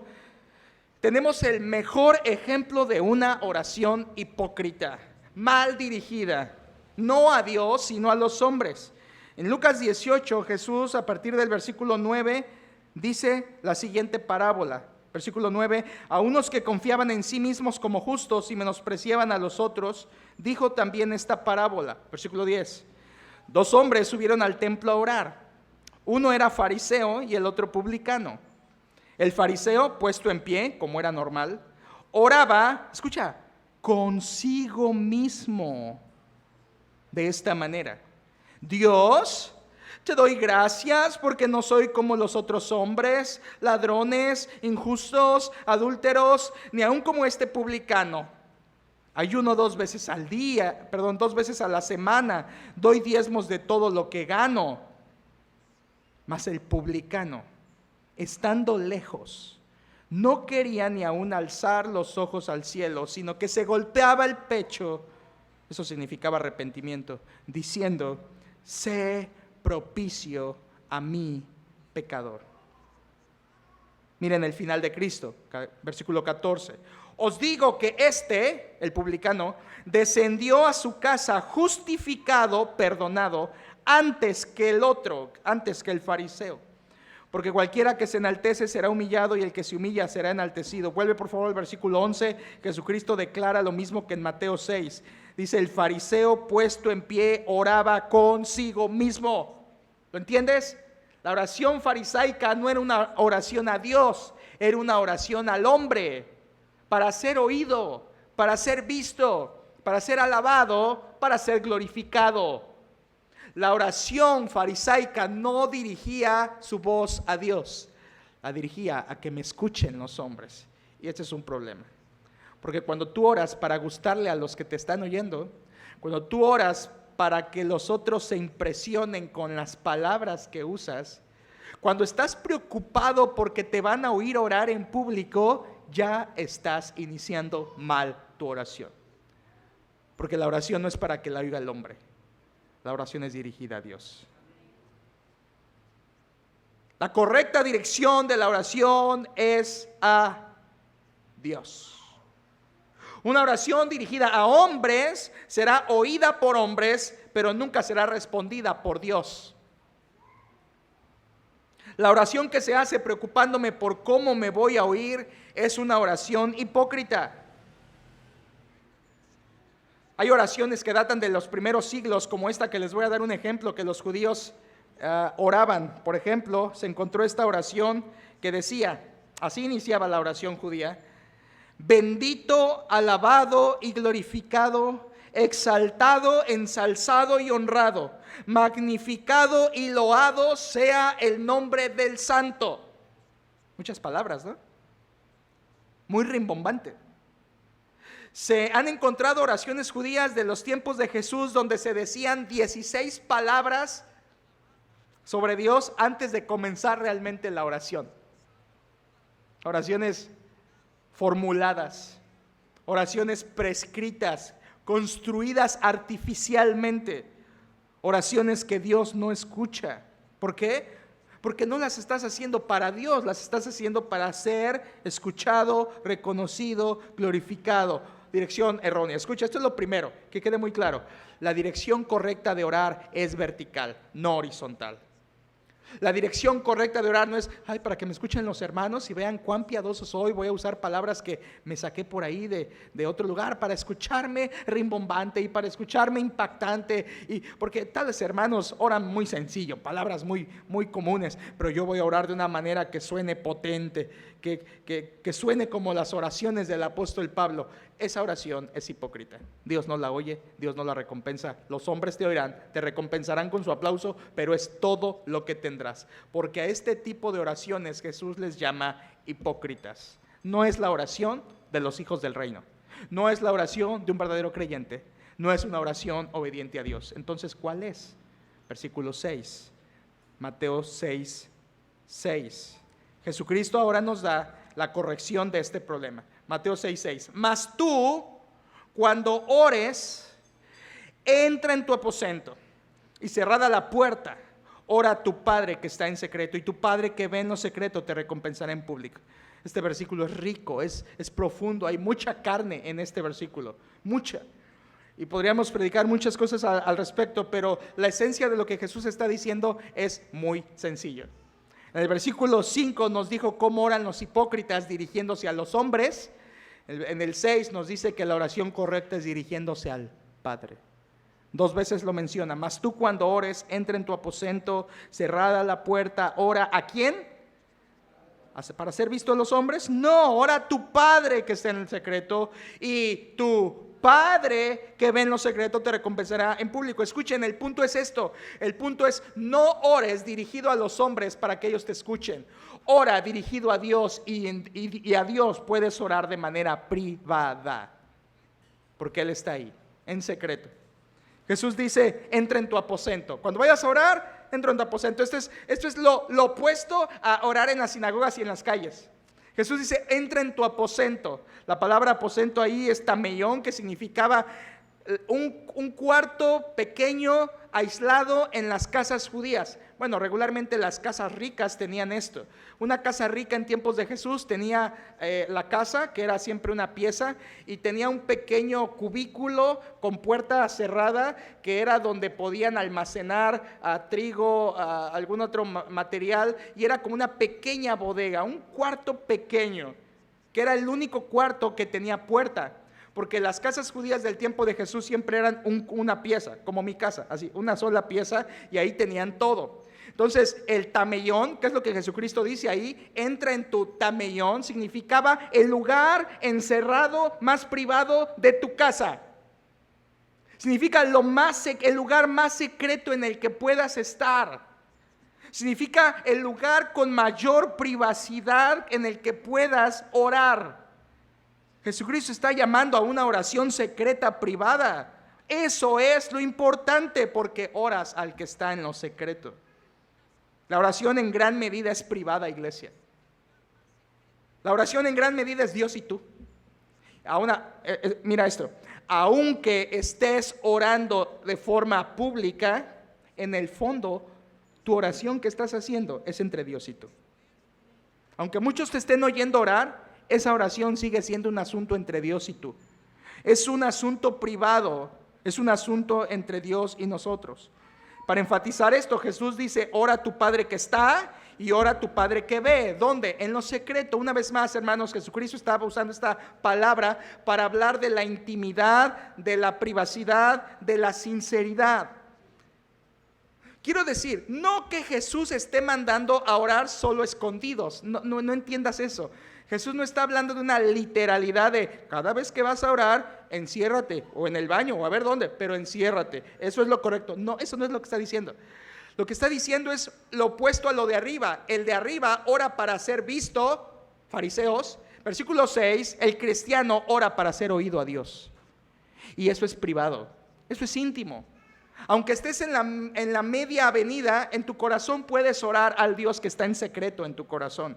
tenemos el mejor ejemplo de una oración hipócrita, mal dirigida, no a Dios, sino a los hombres. En Lucas 18, Jesús, a partir del versículo 9, dice la siguiente parábola. Versículo 9: a unos que confiaban en sí mismos como justos y menospreciaban a los otros, dijo también esta parábola. Versículo 10: 2 hombres subieron al templo a orar. Uno era fariseo y el otro publicano. El fariseo, puesto en pie, como era normal, oraba, escucha, consigo mismo de esta manera: Dios, te doy gracias porque no soy como los otros hombres, ladrones, injustos, adúlteros, ni aun como este publicano. Ayuno 2 veces al día, 2 veces a la semana, doy diezmos de todo lo que gano. Mas el publicano, estando lejos, no quería ni aún alzar los ojos al cielo, sino que se golpeaba el pecho. Eso significaba arrepentimiento, diciendo: sé propicio a mí, pecador. Miren el final de Cristo, versículo 14: os digo que este, el publicano, descendió a su casa justificado, perdonado, antes que el otro, antes que el fariseo. Porque cualquiera que se enaltece será humillado y el que se humilla será enaltecido. Vuelve por favor al versículo 11. Jesucristo declara lo mismo que en Mateo 6. Dice: el fariseo puesto en pie oraba consigo mismo. ¿Lo entiendes? La oración farisaica no era una oración a Dios, era una oración al hombre, para ser oído, para ser visto, para ser alabado, para ser glorificado. La oración farisaica no dirigía su voz a Dios, la dirigía a que me escuchen los hombres. Y este es un problema, porque cuando tú oras para gustarle a los que te están oyendo, cuando tú oras para que los otros se impresionen con las palabras que usas, cuando estás preocupado porque te van a oír orar en público, ya estás iniciando mal tu oración. Porque la oración no es para que la oiga el hombre. La oración es dirigida a Dios. La correcta dirección de la oración es a Dios. Una oración dirigida a hombres será oída por hombres, pero nunca será respondida por Dios. La oración que se hace preocupándome por cómo me voy a oír es una oración hipócrita. Hay oraciones que datan de los primeros siglos, como esta que les voy a dar un ejemplo, que los judíos oraban. Por ejemplo, se encontró esta oración que decía, así iniciaba la oración judía: bendito, alabado y glorificado, exaltado, ensalzado y honrado, magnificado y loado sea el nombre del Santo. Muchas palabras, ¿no? Muy rimbombante. Se han encontrado oraciones judías de los tiempos de Jesús donde se decían 16 palabras sobre Dios antes de comenzar realmente la oración. Oraciones formuladas, oraciones prescritas, construidas artificialmente, oraciones que Dios no escucha. ¿Por qué? Porque no las estás haciendo para Dios, las estás haciendo para ser escuchado, reconocido, glorificado. Dirección errónea. Escucha, esto es lo primero, que quede muy claro. La dirección correcta de orar es vertical, no horizontal. La dirección correcta de orar no es, para que me escuchen los hermanos y vean cuán piadoso soy, voy a usar palabras que me saqué por ahí de otro lugar para escucharme rimbombante y para escucharme impactante. Y porque tales hermanos oran muy sencillo, palabras muy, muy comunes, pero yo voy a orar de una manera que suene potente, que suene como las oraciones del apóstol Pablo. Esa oración es hipócrita. Dios no la oye, Dios no la recompensa. Los hombres te oirán, te recompensarán con su aplauso, pero es todo lo que tendrás. Porque a este tipo de oraciones Jesús les llama hipócritas. No es la oración de los hijos del reino. No es la oración de un verdadero creyente. No es una oración obediente a Dios. Entonces, ¿cuál es? Versículo 6. Mateo 6:6. Jesucristo ahora nos da la corrección de este problema. Mateo 6:6. Mas tú, cuando ores, entra en tu aposento y cerrada la puerta, ora a tu Padre que está en secreto, y tu Padre que ve en lo secreto te recompensará en público. Este versículo es rico, es profundo, hay mucha carne en este versículo, mucha. Y podríamos predicar muchas cosas al respecto, pero la esencia de lo que Jesús está diciendo es muy sencillo. En el versículo 5 nos dijo cómo oran los hipócritas dirigiéndose a los hombres. En el 6 nos dice que la oración correcta es dirigiéndose al Padre. 2 veces lo menciona. Mas tú cuando ores, entra en tu aposento, cerrada la puerta, ora. ¿A quién? ¿Para ser visto a los hombres? No, ora a tu Padre que está en el secreto, y tu Padre que ve en lo secreto te recompensará en público. Escuchen, el punto es esto. El punto es: no ores dirigido a los hombres para que ellos te escuchen. Ora dirigido a Dios, y a Dios puedes orar de manera privada, porque Él está ahí, en secreto. Jesús dice: entra en tu aposento. Cuando vayas a orar, entra en tu aposento. Esto es lo opuesto a orar en las sinagogas y en las calles. Jesús dice: entra en tu aposento. La palabra aposento ahí es tameión, que significaba un cuarto pequeño, aislado en las casas judías. Bueno, regularmente las casas ricas tenían esto. Una casa rica en tiempos de Jesús tenía la casa, que era siempre una pieza, y tenía un pequeño cubículo con puerta cerrada, que era donde podían almacenar trigo, algún otro material, y era como una pequeña bodega, un cuarto pequeño, que era el único cuarto que tenía puerta. Porque las casas judías del tiempo de Jesús siempre eran una pieza, como mi casa, así, una sola pieza, y ahí tenían todo. Entonces, el tameión, que es lo que Jesucristo dice ahí, entra en tu tameión, significaba el lugar encerrado más privado de tu casa. Significa el lugar más secreto en el que puedas estar. Significa el lugar con mayor privacidad en el que puedas orar. Jesucristo está llamando a una oración secreta privada. Eso es lo importante, porque oras al que está en lo secreto. La oración en gran medida es privada, iglesia. La oración en gran medida es Dios y tú. Mira esto, aunque estés orando de forma pública, en el fondo tu oración que estás haciendo es entre Dios y tú. Aunque muchos te estén oyendo orar, esa oración sigue siendo un asunto entre Dios y tú. Es un asunto privado, es un asunto entre Dios y nosotros. Para enfatizar esto, Jesús dice, ora a tu Padre que está y ora a tu Padre que ve. ¿Dónde? En lo secreto. Una vez más, hermanos, Jesucristo estaba usando esta palabra para hablar de la intimidad, de la privacidad, de la sinceridad. Quiero decir, no que Jesús esté mandando a orar solo escondidos, no entiendas eso. Jesús no está hablando de una literalidad de cada vez que vas a orar, enciérrate, o en el baño, o a ver dónde, pero enciérrate, eso es lo correcto. No, eso no es lo que está diciendo. Lo que está diciendo es lo opuesto a lo de arriba. El de arriba ora para ser visto, fariseos. Versículo 6, el cristiano ora para ser oído a Dios. Y eso es privado, eso es íntimo. Aunque estés en la media avenida, en tu corazón puedes orar al Dios que está en secreto en tu corazón.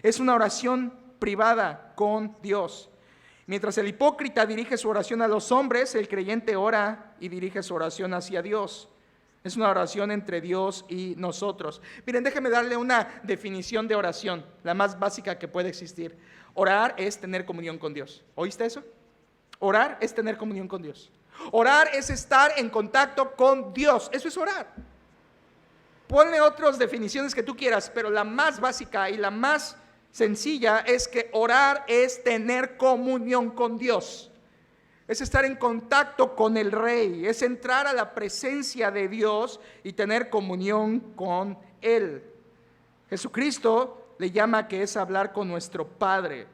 Es una oración privada con Dios. Mientras el hipócrita dirige su oración a los hombres, el creyente ora y dirige su oración hacia Dios. Es una oración entre Dios y nosotros. Miren, déjenme darle una definición de oración, la más básica que puede existir. Orar es tener comunión con Dios. ¿Oíste eso? Orar es tener comunión con Dios. Orar es estar en contacto con Dios. Eso es orar. Ponle otras definiciones que tú quieras, pero la más básica y la más sencilla es que orar es tener comunión con Dios. Es estar en contacto con el Rey, es entrar a la presencia de Dios y tener comunión con Él. Jesucristo le llama que es hablar con nuestro Padre,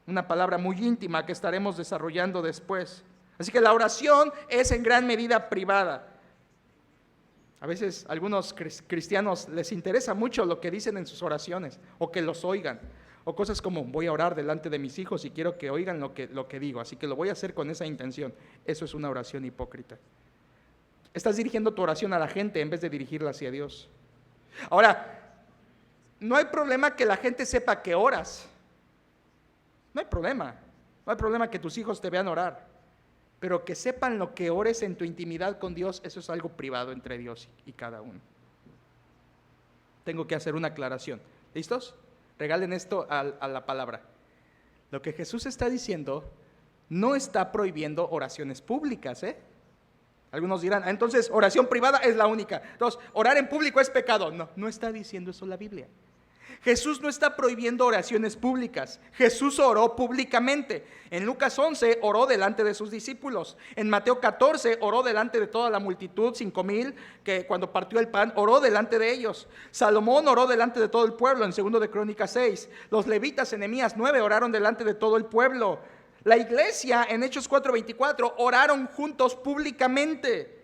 una palabra muy íntima que estaremos desarrollando después. Así que la oración es en gran medida privada. A veces a algunos cristianos les interesa mucho lo que dicen en sus oraciones o que los oigan. O cosas como voy a orar delante de mis hijos y quiero que oigan lo que digo, así que lo voy a hacer con esa intención. Eso es una oración hipócrita. Estás dirigiendo tu oración a la gente en vez de dirigirla hacia Dios. Ahora, no hay problema que la gente sepa que oras. No hay problema. No hay problema que tus hijos te vean orar. Pero que sepan lo que ores en tu intimidad con Dios, eso es algo privado entre Dios y cada uno. Tengo que hacer una aclaración. ¿Listos? Regalen esto a la palabra. Lo que Jesús está diciendo no está prohibiendo oraciones públicas, ¿eh? Algunos dirán, entonces oración privada es la única. Entonces, orar en público es pecado. No, no está diciendo eso la Biblia. Jesús no está prohibiendo oraciones públicas. Jesús oró públicamente. En Lucas 11 oró delante de sus discípulos. En Mateo 14 oró delante de toda la multitud, 5,000, que cuando partió el pan oró delante de ellos. Salomón oró delante de todo el pueblo en 2 de Crónicas 6. Los levitas en Nehemías 9 oraron delante de todo el pueblo. La iglesia en Hechos 4:24 oraron juntos públicamente.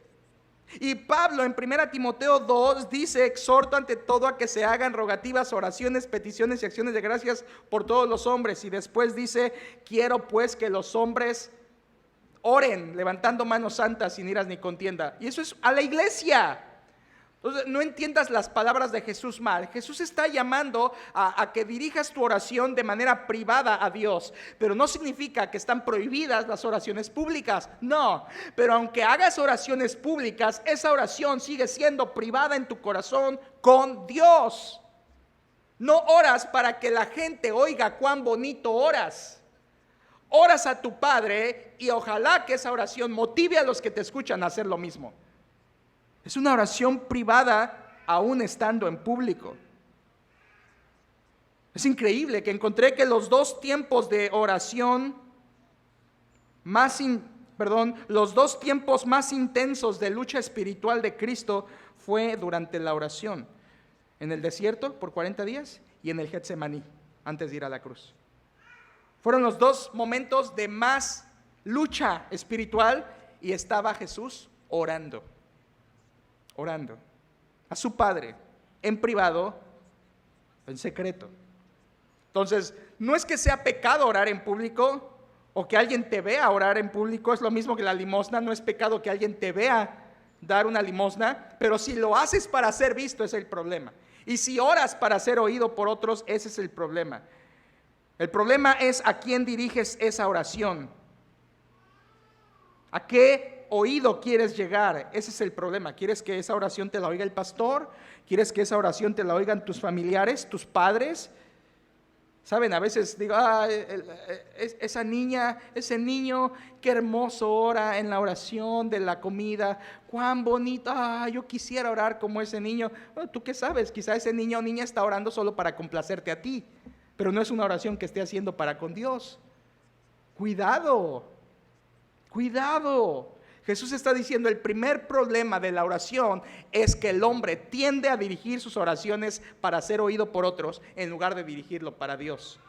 Y Pablo en 1 Timoteo 2 dice, exhorto ante todo a que se hagan rogativas, oraciones, peticiones y acciones de gracias por todos los hombres. Y después dice, quiero pues que los hombres oren, levantando manos santas sin iras ni contienda. Y eso es a la iglesia. Entonces, no entiendas las palabras de Jesús mal. Jesús está llamando a que dirijas tu oración de manera privada a Dios, pero no significa que están prohibidas las oraciones públicas. No, pero aunque hagas oraciones públicas, esa oración sigue siendo privada en tu corazón con Dios. No oras para que la gente oiga cuán bonito oras. Oras a tu Padre y ojalá que esa oración motive a los que te escuchan a hacer lo mismo. Es una oración privada aún estando en público. Es increíble que encontré que los dos tiempos de oración los dos tiempos más intensos de lucha espiritual de Cristo fue durante la oración. En el desierto por 40 días y en el Getsemaní antes de ir a la cruz. Fueron los dos momentos de más lucha espiritual y estaba Jesús orando a su Padre en privado, en secreto. Entonces, no es que sea pecado orar en público o que alguien te vea orar en público, es lo mismo que la limosna, no es pecado que alguien te vea dar una limosna, pero si lo haces para ser visto es el problema. Y si oras para ser oído por otros, ese es el problema. El problema es a quién diriges esa oración. ¿A qué oído quieres llegar? Ese es el problema. ¿Quieres que esa oración te la oiga el pastor? ¿Quieres que esa oración te la oigan tus familiares, tus padres? Saben, a veces digo, esa niña, ese niño, qué hermoso ora en la oración de la comida, cuán bonito, yo quisiera orar como ese niño. Bueno, ¿tú qué sabes? Quizá ese niño o niña está orando solo para complacerte a ti, pero no es una oración que esté haciendo para con Dios. Cuidado, cuidado. Jesús está diciendo, el primer problema de la oración es que el hombre tiende a dirigir sus oraciones para ser oído por otros en lugar de dirigirlo para Dios.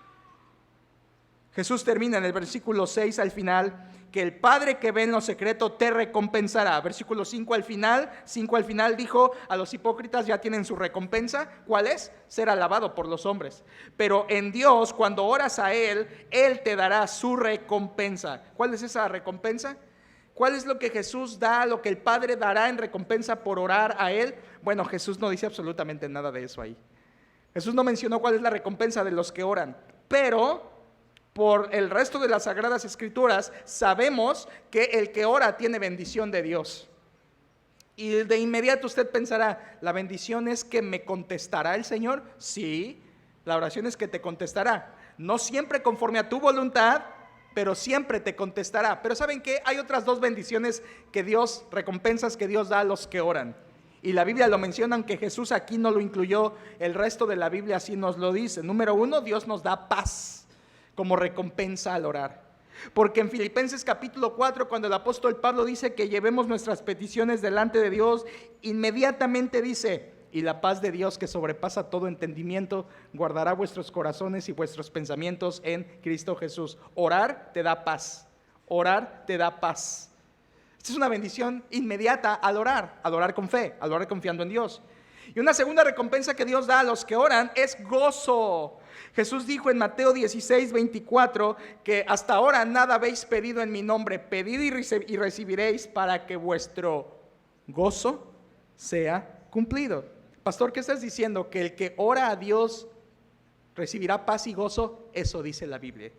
Jesús termina en el versículo 6 al final, que el Padre que ve en lo secreto te recompensará. Versículo 5 al final dijo, a los hipócritas ya tienen su recompensa. ¿Cuál es? Ser alabado por los hombres. Pero en Dios, cuando oras a Él, Él te dará su recompensa. ¿Cuál es esa recompensa? ¿Cuál es lo que Jesús da, lo que el Padre dará en recompensa por orar a Él? Bueno, Jesús no dice absolutamente nada de eso ahí. Jesús no mencionó cuál es la recompensa de los que oran, pero por el resto de las Sagradas Escrituras sabemos que el que ora tiene bendición de Dios. Y de inmediato usted pensará, ¿la bendición es que me contestará el Señor? Sí, la oración es que te contestará. No siempre conforme a tu voluntad, pero siempre te contestará. Pero ¿saben qué? Hay otras dos bendiciones que Dios, recompensas que Dios da a los que oran. Y la Biblia lo menciona, aunque Jesús aquí no lo incluyó, el resto de la Biblia así nos lo dice. Número 1, Dios nos da paz como recompensa al orar. Porque en Filipenses capítulo 4, cuando el apóstol Pablo dice que llevemos nuestras peticiones delante de Dios, inmediatamente dice, y la paz de Dios que sobrepasa todo entendimiento, guardará vuestros corazones y vuestros pensamientos en Cristo Jesús. Orar te da paz. Orar te da paz. Esta es una bendición inmediata al orar con fe, al orar confiando en Dios. Y una segunda recompensa que Dios da a los que oran es gozo. Jesús dijo en Mateo 16:24 que hasta ahora nada habéis pedido en mi nombre. Pedid y recibiréis para que vuestro gozo sea cumplido. Pastor, ¿qué estás diciendo? ¿Que el que ora a Dios recibirá paz y gozo? Eso dice la Biblia.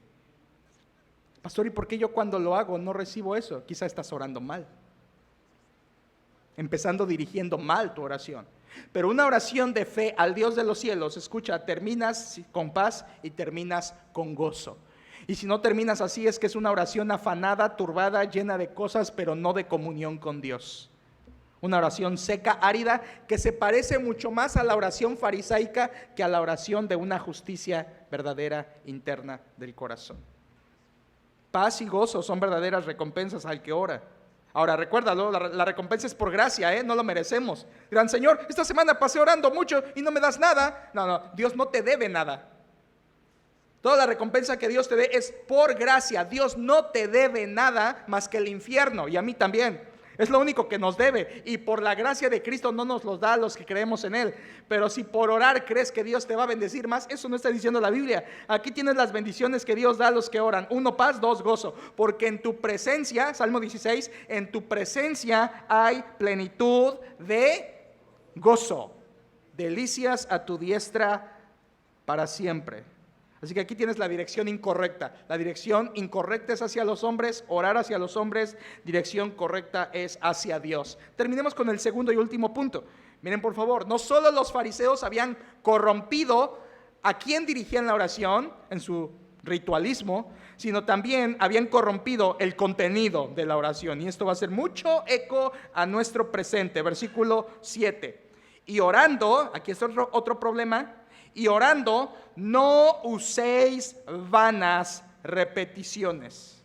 Pastor, ¿y por qué yo cuando lo hago no recibo eso? Quizá estás orando mal, empezando dirigiendo mal tu oración. Pero una oración de fe al Dios de los cielos, escucha, terminas con paz y terminas con gozo. Y si no terminas así, es que es una oración afanada, turbada, llena de cosas, pero no de comunión con Dios. Una oración seca, árida, que se parece mucho más a la oración farisaica que a la oración de una justicia verdadera interna del corazón. Paz y gozo son verdaderas recompensas al que ora. Ahora recuérdalo, la recompensa es por gracia, no lo merecemos. Dirán, Señor, esta semana pasé orando mucho y no me das nada. No, Dios no te debe nada. Toda la recompensa que Dios te dé es por gracia. Dios no te debe nada más que el infierno, y a mí también. Es lo único que nos debe, y por la gracia de Cristo no nos los da a los que creemos en Él. Pero si por orar crees que Dios te va a bendecir más, eso no está diciendo la Biblia. Aquí tienes las bendiciones que Dios da a los que oran. 1, paz; 2, gozo. Porque en tu presencia, Salmo 16, en tu presencia hay plenitud de gozo. Delicias a tu diestra para siempre. Así que aquí tienes la dirección incorrecta. La dirección incorrecta es hacia los hombres, orar hacia los hombres. Dirección correcta es hacia Dios. Terminemos con el segundo y último punto. Miren por favor, no solo los fariseos habían corrompido a quien dirigían la oración en su ritualismo, sino también habían corrompido el contenido de la oración. Y esto va a hacer mucho eco a nuestro presente. Versículo 7. Y orando, aquí es otro problema. Y orando, no uséis vanas repeticiones.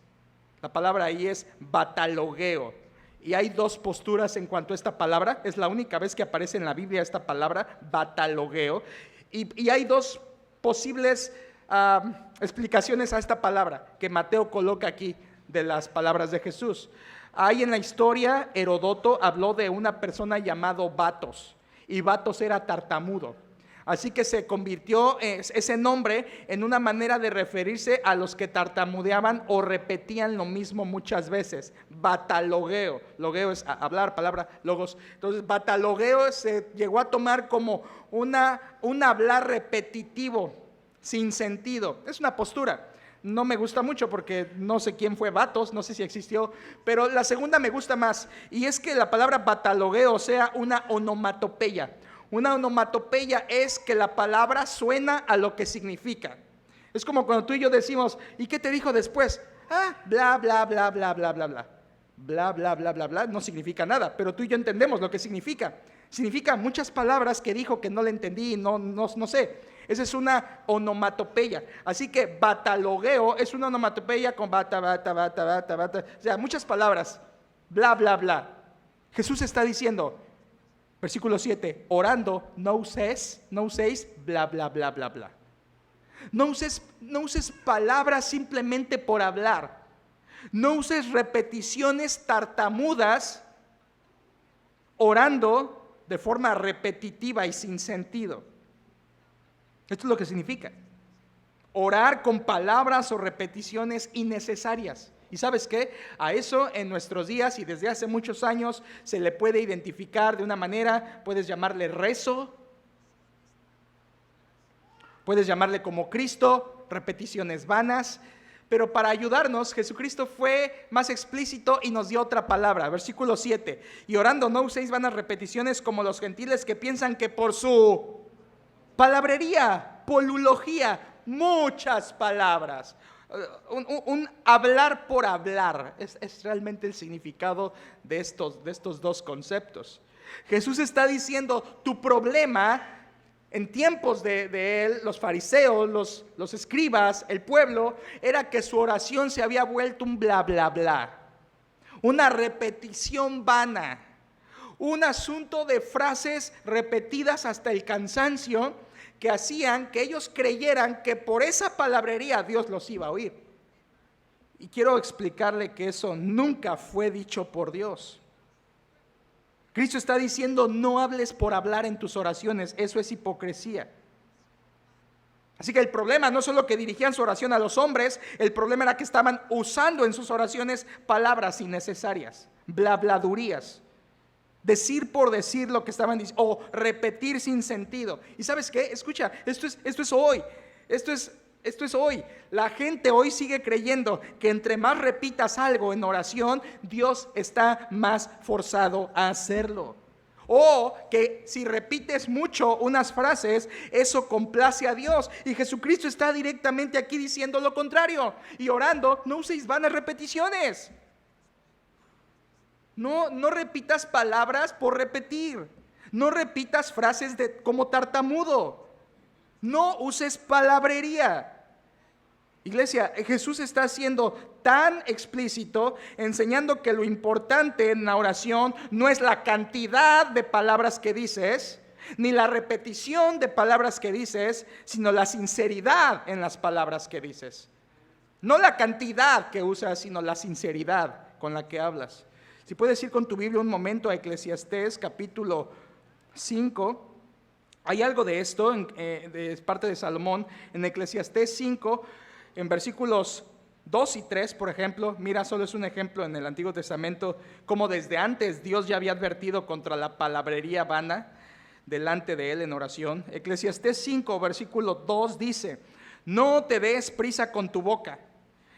La palabra ahí es batalogueo. Y hay dos posturas en cuanto a esta palabra. Es la única vez que aparece en la Biblia esta palabra, batalogueo. Y hay dos posibles explicaciones a esta palabra que Mateo coloca aquí de las palabras de Jesús. Hay en la historia, Herodoto habló de una persona llamado Batos. Y Batos era tartamudo. Así que se convirtió ese nombre en una manera de referirse a los que tartamudeaban o repetían lo mismo muchas veces. Batalogueo. Logueo es hablar, palabra, logos. Entonces, batalogueo se llegó a tomar como un hablar repetitivo. sin sentido. Es una postura. No me gusta mucho porque no sé quién fue Batos, no sé si existió, pero la segunda me gusta más, y es que la palabra batalogueo sea una onomatopeya. Una onomatopeya es que la palabra suena a lo que significa. Es como cuando tú y yo decimos, ¿y qué te dijo después? Bla, bla, bla, bla, bla, bla, bla. Bla, bla, bla, bla, bla, no significa nada, pero tú y yo entendemos lo que significa. Significa muchas palabras que dijo que no le entendí, no sé. Esa es una onomatopeya. Así que batalogueo es una onomatopeya con bata, bata, bata, bata, bata. O sea, muchas palabras. Bla, bla, bla. Jesús está diciendo, versículo 7, orando, no uséis, bla, bla, bla, bla, bla. No uses palabras simplemente por hablar. No uses repeticiones tartamudas orando de forma repetitiva y sin sentido. Esto es lo que significa orar con palabras o repeticiones innecesarias. ¿Y sabes qué? A eso en nuestros días y desde hace muchos años se le puede identificar de una manera, puedes llamarle rezo, puedes llamarle como Cristo, repeticiones vanas, pero para ayudarnos Jesucristo fue más explícito y nos dio otra palabra, versículo 7, y orando no uséis vanas repeticiones como los gentiles que piensan que por su palabrería, polulogía, muchas palabras, un hablar por hablar, es realmente el significado de estos dos conceptos. Jesús está diciendo, tu problema en tiempos de él, los fariseos, los escribas, el pueblo, era que su oración se había vuelto un bla bla bla, una repetición vana, un asunto de frases repetidas hasta el cansancio que hacían que ellos creyeran que por esa palabrería Dios los iba a oír. Y quiero explicarle que eso nunca fue dicho por Dios. Cristo está diciendo, no hables por hablar en tus oraciones, eso es hipocresía. Así que el problema no solo que dirigían su oración a los hombres, el problema era que estaban usando en sus oraciones palabras innecesarias, blabladurías. Decir por decir lo que estaban diciendo, o repetir sin sentido. ¿Y sabes qué? Escucha, esto es hoy. Esto es hoy. La gente hoy sigue creyendo que entre más repitas algo en oración, Dios está más forzado a hacerlo. O que si repites mucho unas frases, eso complace a Dios. Y Jesucristo está directamente aquí diciendo lo contrario. Y orando, no uséis vanas repeticiones. No repitas palabras por repetir. No repitas frases como tartamudo. No uses palabrería. Iglesia, Jesús está siendo tan explícito, enseñando que lo importante en la oración no es la cantidad de palabras que dices, ni la repetición de palabras que dices, sino la sinceridad en las palabras que dices. No la cantidad que usas, sino la sinceridad con la que hablas. Si puedes ir con tu Biblia un momento a Eclesiastés capítulo 5, hay algo de esto, es parte de Salomón, en Eclesiastés 5, en versículos 2 y 3, por ejemplo. Mira, solo es un ejemplo en el Antiguo Testamento, como desde antes Dios ya había advertido contra la palabrería vana delante de él en oración. Eclesiastés 5, versículo 2 dice, no te des prisa con tu boca,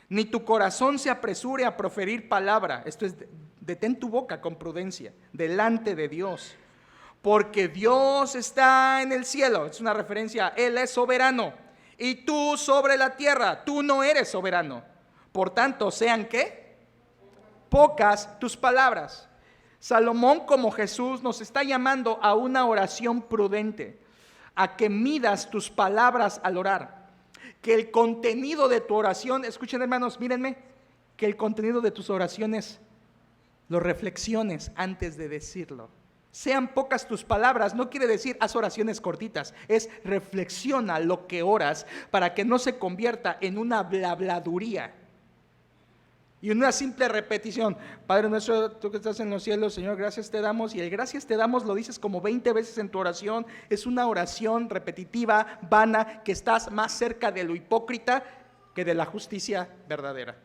ni tu corazón se apresure a proferir palabra. Esto es, detén tu boca con prudencia delante de Dios, porque Dios está en el cielo. Es una referencia, Él es soberano, y tú sobre la tierra, tú no eres soberano. Por tanto, sean ¿qué? Pocas tus palabras. Salomón, como Jesús, nos está llamando a una oración prudente, a que midas tus palabras al orar. Que el contenido de tu oración, escuchen hermanos, mírenme, que el contenido de tus oraciones lo reflexiones antes de decirlo. Sean pocas tus palabras, no quiere decir haz oraciones cortitas, es reflexiona lo que oras para que no se convierta en una blabladuría y una simple repetición. Padre nuestro, tú que estás en los cielos, Señor, gracias te damos. Y el gracias te damos lo dices como 20 veces en tu oración. Es una oración repetitiva, vana, que estás más cerca de lo hipócrita que de la justicia verdadera.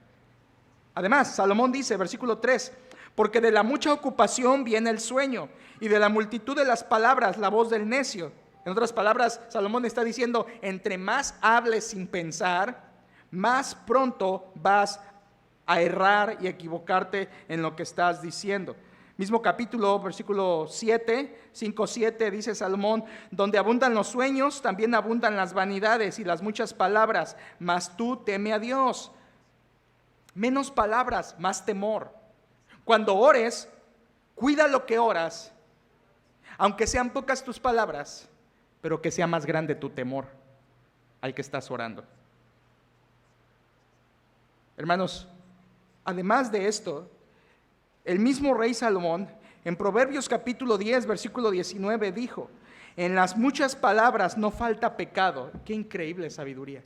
Además, Salomón dice, versículo 3, porque de la mucha ocupación viene el sueño, y de la multitud de las palabras la voz del necio. En otras palabras, Salomón está diciendo, entre más hables sin pensar, más pronto vas a errar y equivocarte en lo que estás diciendo. Mismo capítulo, versículo 5-7, dice Salomón, donde abundan los sueños, también abundan las vanidades y las muchas palabras, mas tú teme a Dios. Menos palabras, más temor. Cuando ores, cuida lo que oras, aunque sean pocas tus palabras, pero que sea más grande tu temor al que estás orando. Hermanos, además de esto, el mismo rey Salomón, en Proverbios capítulo 10, versículo 19, dijo, en las muchas palabras no falta pecado. Qué increíble sabiduría.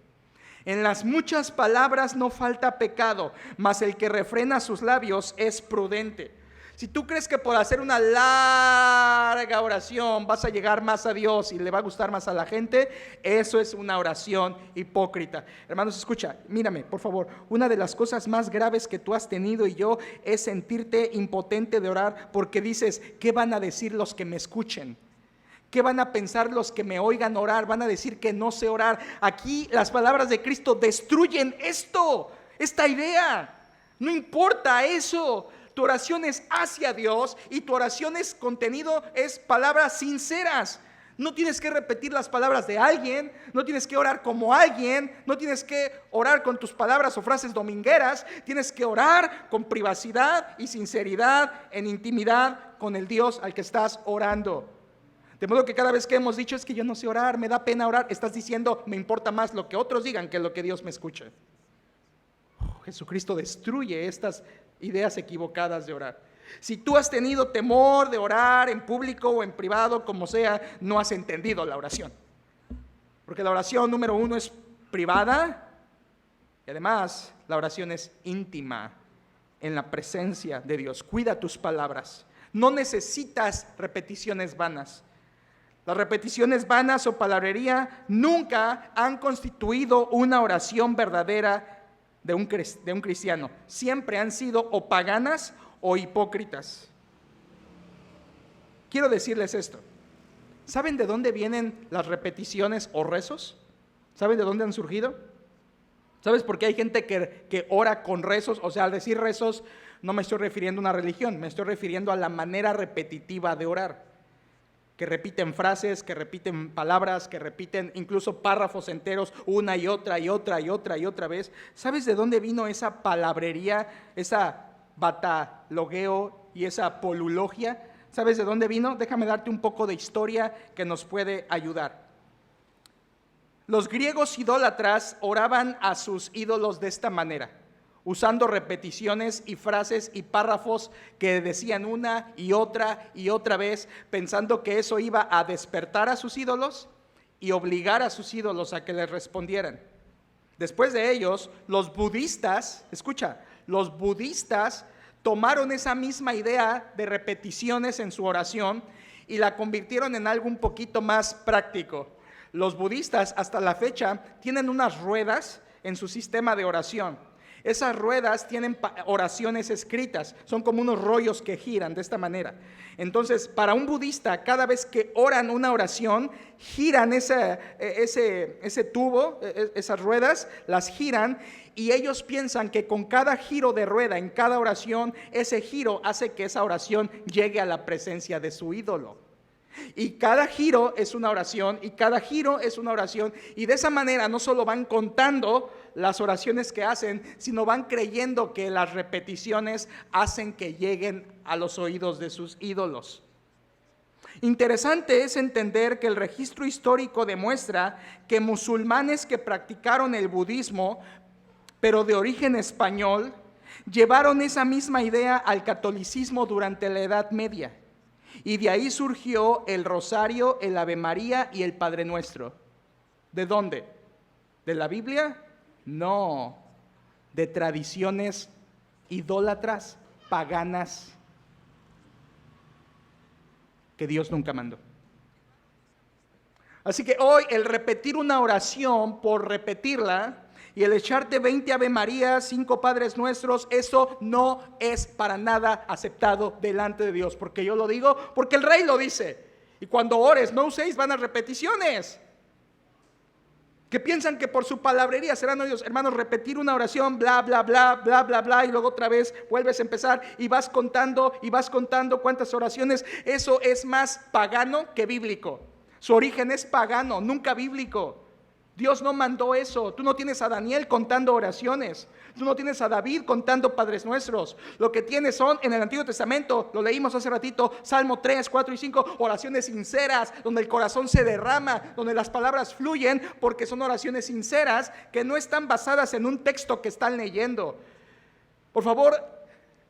En las muchas palabras no falta pecado, mas el que refrena sus labios es prudente. Si tú crees que por hacer una larga oración vas a llegar más a Dios y le va a gustar más a la gente, eso es una oración hipócrita. Hermanos, escucha, mírame, por favor. Una de las cosas más graves que tú has tenido y yo es sentirte impotente de orar porque dices, ¿qué van a decir los que me escuchen? ¿Qué van a pensar los que me oigan orar? Van a decir que no sé orar. Aquí las palabras de Cristo destruyen esta idea. No importa eso. Tu oración es hacia Dios y tu oración es contenido, es palabras sinceras. No tienes que repetir las palabras de alguien, no tienes que orar como alguien, no tienes que orar con tus palabras o frases domingueras, tienes que orar con privacidad y sinceridad, en intimidad con el Dios al que estás orando. De modo que cada vez que hemos dicho es que yo no sé orar, me da pena orar, estás diciendo me importa más lo que otros digan que lo que Dios me escuche. Jesucristo destruye estas ideas equivocadas de orar. Si tú has tenido temor de orar en público o en privado, como sea, no has entendido la oración. Porque la oración número 1 es privada y además la oración es íntima en la presencia de Dios. Cuida tus palabras. No necesitas repeticiones vanas. Las repeticiones vanas o palabrería nunca han constituido una oración verdadera de un cristiano. Siempre han sido o paganas o hipócritas. Quiero decirles esto. ¿Saben de dónde vienen las repeticiones o rezos? ¿Saben de dónde han surgido? ¿Sabes por qué hay gente que ora con rezos? O sea, al decir rezos no me estoy refiriendo a una religión, me estoy refiriendo a la manera repetitiva de orar. Que repiten frases, que repiten palabras, que repiten incluso párrafos enteros una y otra y otra y otra y otra vez. ¿Sabes de dónde vino esa palabrería, esa batalogueo y esa polulogia? ¿Sabes de dónde vino? Déjame darte un poco de historia que nos puede ayudar. Los griegos idólatras oraban a sus ídolos de esta manera, usando repeticiones y frases y párrafos que decían una y otra vez, pensando que eso iba a despertar a sus ídolos y obligar a sus ídolos a que les respondieran. Después de ellos, los budistas, escucha, los budistas tomaron esa misma idea de repeticiones en su oración y la convirtieron en algo un poquito más práctico. Los budistas hasta la fecha tienen unas ruedas en su sistema de oración. Esas ruedas tienen oraciones escritas, son como unos rollos que giran de esta manera. Entonces, para un budista, cada vez que oran una oración, giran ese tubo, esas ruedas, las giran, y ellos piensan que con cada giro de rueda en cada oración, ese giro hace que esa oración llegue a la presencia de su ídolo. Y cada giro es una oración, y cada giro es una oración, y de esa manera no solo van contando las oraciones que hacen, sino van creyendo que las repeticiones hacen que lleguen a los oídos de sus ídolos. Interesante es entender que el registro histórico demuestra que musulmanes que practicaron el budismo, pero de origen español, llevaron esa misma idea al catolicismo durante la Edad Media. Y de ahí surgió el rosario, el Ave María y el Padre Nuestro. ¿De dónde? ¿De la Biblia? No, de tradiciones idólatras, paganas, que Dios nunca mandó. Así que hoy el repetir una oración por repetirla y el echarte 20 Ave Marías, 5 Padres Nuestros, eso no es para nada aceptado delante de Dios. Porque yo lo digo, porque el Rey lo dice. Y cuando ores, no uséis vanas repeticiones, que piensan que por su palabrería serán oídos. Hermanos, repetir una oración, bla, bla, bla, bla, bla, bla, y luego otra vez vuelves a empezar y vas contando cuántas oraciones. Eso es más pagano que bíblico. Su origen es pagano, nunca bíblico. Dios no mandó eso. Tú no tienes a Daniel contando oraciones. Tú no tienes a David contando Padres Nuestros. Lo que tienes son, en el Antiguo Testamento, lo leímos hace ratito, Salmo 3, 4 y 5, oraciones sinceras, donde el corazón se derrama, donde las palabras fluyen, porque son oraciones sinceras que no están basadas en un texto que están leyendo. Por favor,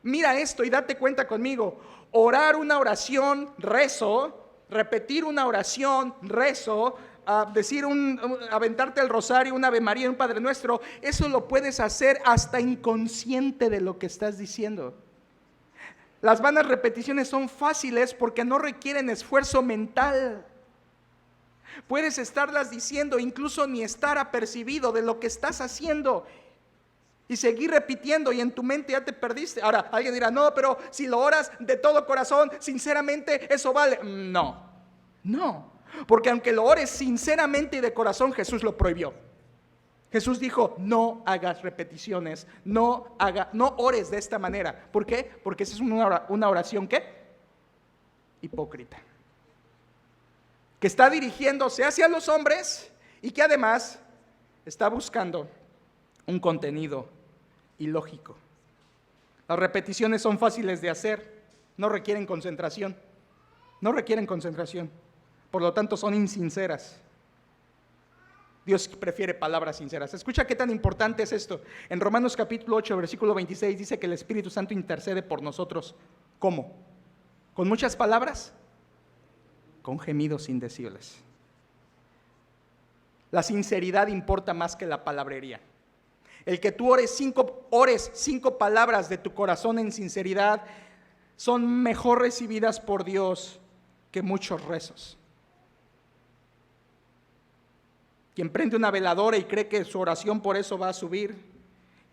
mira esto y date cuenta conmigo. Orar una oración, rezo, repetir una oración, rezo, aventarte el rosario, un Ave María, un Padre Nuestro, eso lo puedes hacer hasta inconsciente de lo que estás diciendo. Las vanas repeticiones son fáciles porque no requieren esfuerzo mental. Puedes estarlas diciendo, incluso ni estar apercibido de lo que estás haciendo, y seguir repitiendo, y en tu mente ya te perdiste. Ahora, alguien dirá, no, pero si lo oras de todo corazón, sinceramente, eso vale. No. Porque aunque lo ores sinceramente y de corazón, Jesús lo prohibió. Jesús dijo, no hagas repeticiones, no ores de esta manera. ¿Por qué? Porque esa es una oración, ¿qué? Hipócrita. Que está dirigiéndose hacia los hombres y que además está buscando un contenido ilógico. Las repeticiones son fáciles de hacer, no requieren concentración. Por lo tanto, son insinceras. Dios prefiere palabras sinceras. Escucha qué tan importante es esto. En Romanos capítulo 8, versículo 26, dice que el Espíritu Santo intercede por nosotros. ¿Cómo? ¿Con muchas palabras? Con gemidos indecibles. La sinceridad importa más que la palabrería. El que tú ores cinco palabras de tu corazón en sinceridad son mejor recibidas por Dios que muchos rezos. Quien prende una veladora y cree que su oración por eso va a subir.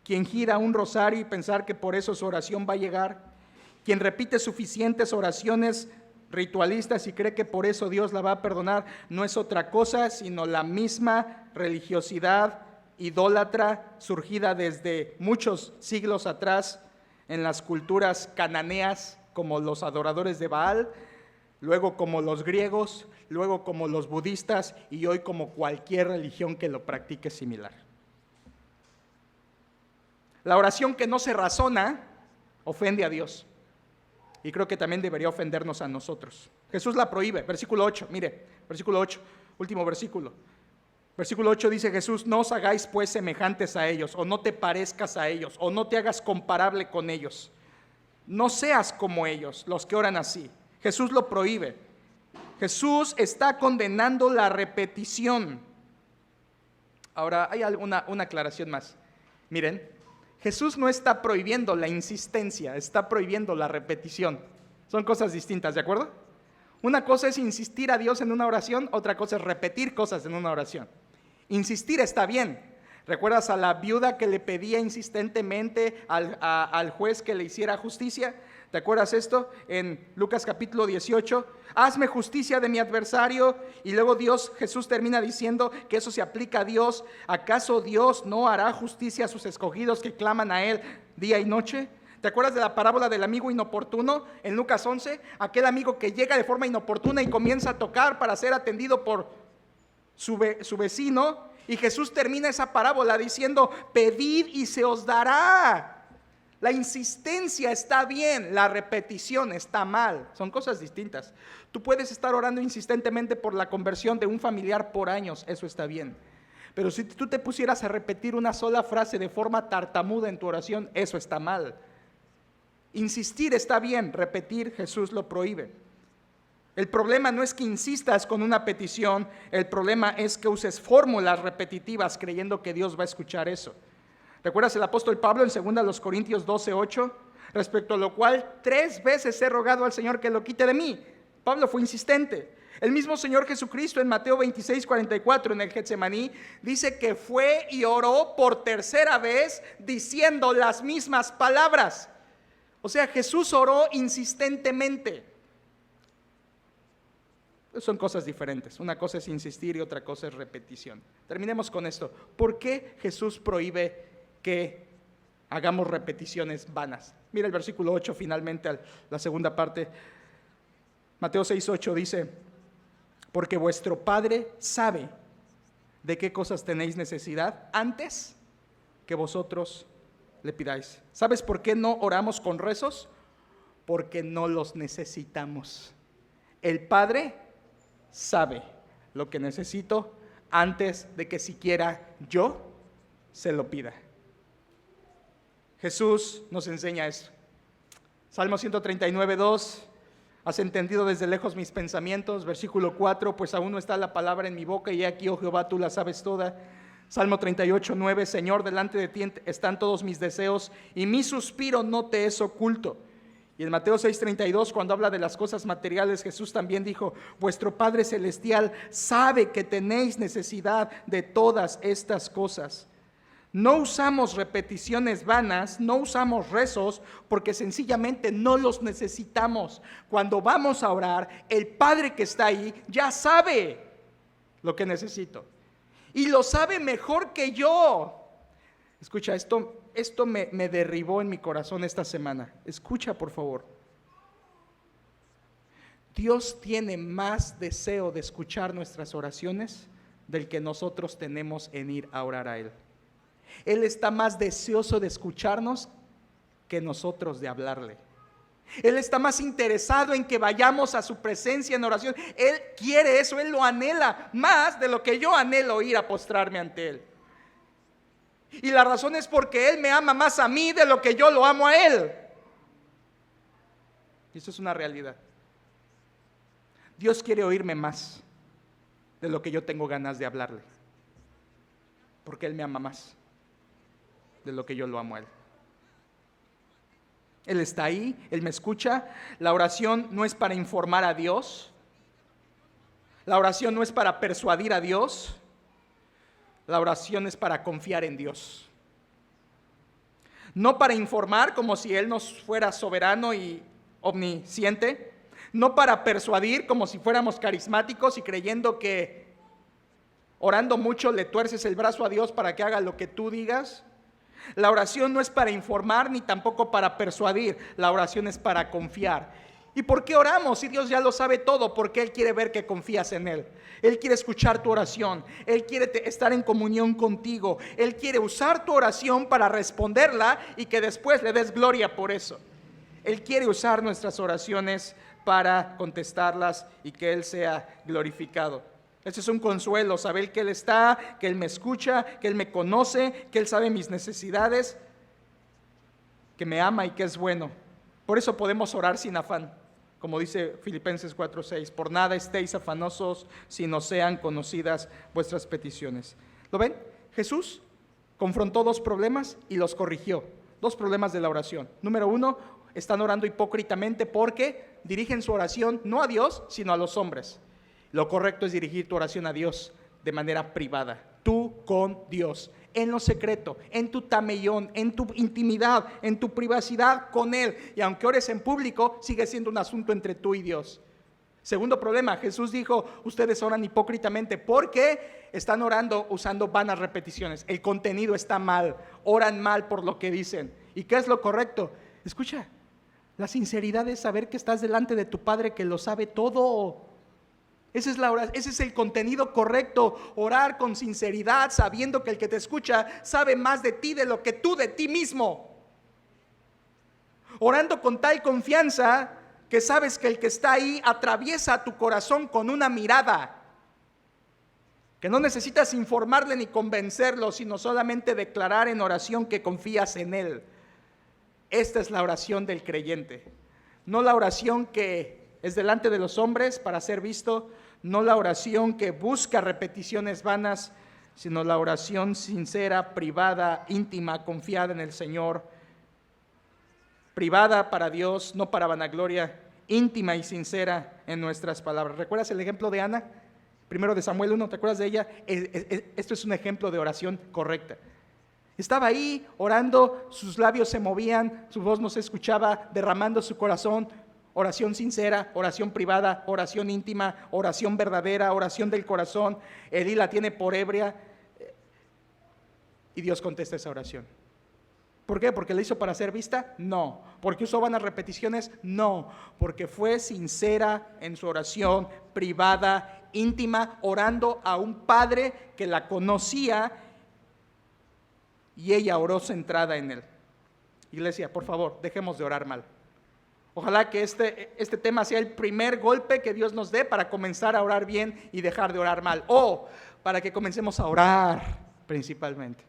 Quien gira un rosario y pensar que por eso su oración va a llegar. Quien repite suficientes oraciones ritualistas y cree que por eso Dios la va a perdonar, no es otra cosa sino la misma religiosidad idólatra surgida desde muchos siglos atrás en las culturas cananeas, como los adoradores de Baal, luego como los griegos, luego como los budistas y hoy como cualquier religión que lo practique similar. La oración que no se razona ofende a Dios y creo que también debería ofendernos a nosotros. Jesús la prohíbe, versículo 8, mire, versículo 8, último versículo. Versículo 8 dice Jesús, no os hagáis pues semejantes a ellos, o no te parezcas a ellos, o no te hagas comparable con ellos. No seas como ellos, los que oran así. Jesús lo prohíbe. Jesús está condenando la repetición. Ahora, hay una aclaración más. Miren, Jesús no está prohibiendo la insistencia, está prohibiendo la repetición. Son cosas distintas, ¿de acuerdo? Una cosa es insistir a Dios en una oración, otra cosa es repetir cosas en una oración. Insistir está bien. ¿Recuerdas a la viuda que le pedía insistentemente al juez que le hiciera justicia? ¿Te acuerdas esto? En Lucas capítulo 18, hazme justicia de mi adversario. Y luego Jesús termina diciendo que eso se aplica a Dios. ¿Acaso Dios no hará justicia a sus escogidos que claman a Él día y noche? ¿Te acuerdas de la parábola del amigo inoportuno en Lucas 11? Aquel amigo que llega de forma inoportuna y comienza a tocar para ser atendido por su vecino. Y Jesús termina esa parábola diciendo, pedid y se os dará. La insistencia está bien, la repetición está mal. Son cosas distintas. Tú puedes estar orando insistentemente por la conversión de un familiar por años, eso está bien. Pero si tú te pusieras a repetir una sola frase de forma tartamuda en tu oración, eso está mal. Insistir está bien, repetir Jesús lo prohíbe. El problema no es que insistas con una petición, el problema es que uses fórmulas repetitivas creyendo que Dios va a escuchar eso. ¿Recuerdas el apóstol Pablo en 2 Corintios 12:8? Respecto a lo cual 3 veces he rogado al Señor que lo quite de mí. Pablo fue insistente. El mismo Señor Jesucristo en Mateo 26:44 en el Getsemaní dice que fue y oró por tercera vez diciendo las mismas palabras. O sea, Jesús oró insistentemente. Son cosas diferentes. Una cosa es insistir y otra cosa es repetición. Terminemos con esto. ¿Por qué Jesús prohíbe que hagamos repeticiones vanas? Mira el versículo 8 finalmente, la segunda parte. Mateo 6:8 dice: porque vuestro Padre sabe de qué cosas tenéis necesidad antes que vosotros le pidáis. ¿Sabes por qué no oramos con rezos? Porque no los necesitamos. El Padre sabe lo que necesito antes de que siquiera yo se lo pida. Jesús nos enseña eso. Salmo 139:2: has entendido desde lejos mis pensamientos. Versículo 4: pues aún no está la palabra en mi boca, y aquí, oh Jehová, tú la sabes toda. Salmo 38:9: Señor, delante de ti están todos mis deseos, y mi suspiro no te es oculto. Y en Mateo 6:32, cuando habla de las cosas materiales, Jesús también dijo: vuestro Padre Celestial sabe que tenéis necesidad de todas estas cosas. No usamos repeticiones vanas, no usamos rezos, porque sencillamente no los necesitamos. Cuando vamos a orar, el Padre que está ahí ya sabe lo que necesito, y lo sabe mejor que yo. Escucha, esto me derribó en mi corazón esta semana. Escucha, por favor. Dios tiene más deseo de escuchar nuestras oraciones del que nosotros tenemos en ir a orar a Él. Él está más deseoso de escucharnos que nosotros de hablarle. Él está más interesado en que vayamos a su presencia en oración. Él quiere eso, Él lo anhela más de lo que yo anhelo ir a postrarme ante Él. Y la razón es porque Él me ama más a mí de lo que yo lo amo a Él. Y eso es una realidad. Dios quiere oírme más de lo que yo tengo ganas de hablarle, porque Él me ama más de lo que yo lo amo a Él. Él está ahí, Él me escucha. La oración no es para informar a Dios. La oración no es para persuadir a Dios. La oración es para confiar en Dios. No para informar como si Él nos fuera soberano y omnisciente. No para persuadir como si fuéramos carismáticos y creyendo que orando mucho le tuerces el brazo a Dios para que haga lo que tú digas. La oración no es para informar ni tampoco para persuadir. La oración es para confiar. ¿Y por qué oramos si Dios ya lo sabe todo? Porque Él quiere ver que confías en Él. Él quiere escuchar tu oración. Él quiere estar en comunión contigo. Él quiere usar tu oración para responderla y que después le des gloria por eso. Él quiere usar nuestras oraciones para contestarlas y que Él sea glorificado. Ese es un consuelo, saber que Él está, que Él me escucha, que Él me conoce, que Él sabe mis necesidades, que me ama y que es bueno. Por eso podemos orar sin afán, como dice Filipenses 4:6: por nada estéis afanosos, sino sean conocidas vuestras peticiones. ¿Lo ven? Jesús confrontó dos problemas y los corrigió. Dos problemas de la oración. Número uno, están orando hipócritamente porque dirigen su oración no a Dios, sino a los hombres. Lo correcto es dirigir tu oración a Dios de manera privada, tú con Dios, en lo secreto, en tu tamellón, en tu intimidad, en tu privacidad con Él. Y aunque ores en público, sigue siendo un asunto entre tú y Dios. Segundo problema, Jesús dijo: ustedes oran hipócritamente porque están orando usando vanas repeticiones. El contenido está mal, oran mal por lo que dicen. ¿Y qué es lo correcto? Escucha, la sinceridad es saber que estás delante de tu Padre que lo sabe todo. Ese es el contenido correcto, orar con sinceridad, sabiendo que el que te escucha sabe más de ti de lo que tú de ti mismo. Orando con tal confianza que sabes que el que está ahí atraviesa tu corazón con una mirada, que no necesitas informarle ni convencerlo, sino solamente declarar en oración que confías en Él. Esta es la oración del creyente, no la oración que es delante de los hombres para ser visto, no la oración que busca repeticiones vanas, sino la oración sincera, privada, íntima, confiada en el Señor, privada para Dios, no para vanagloria, íntima y sincera en nuestras palabras. ¿Recuerdas el ejemplo de Ana? Primero de Samuel 1, ¿te acuerdas de ella? Esto es un ejemplo de oración correcta. Estaba ahí orando, sus labios se movían, su voz no se escuchaba, derramando su corazón. Oración sincera, oración privada, oración íntima, oración verdadera, oración del corazón. Elí la tiene por ebria y Dios contesta esa oración. ¿Por qué? ¿Porque la hizo para ser vista? No. ¿Porque usó vanas repeticiones? No. Porque fue sincera en su oración privada, íntima, orando a un Padre que la conocía y ella oró centrada en Él. Iglesia, por favor, dejemos de orar mal. Ojalá que este tema sea el primer golpe que Dios nos dé para comenzar a orar bien y dejar de orar mal. O para que comencemos a orar principalmente.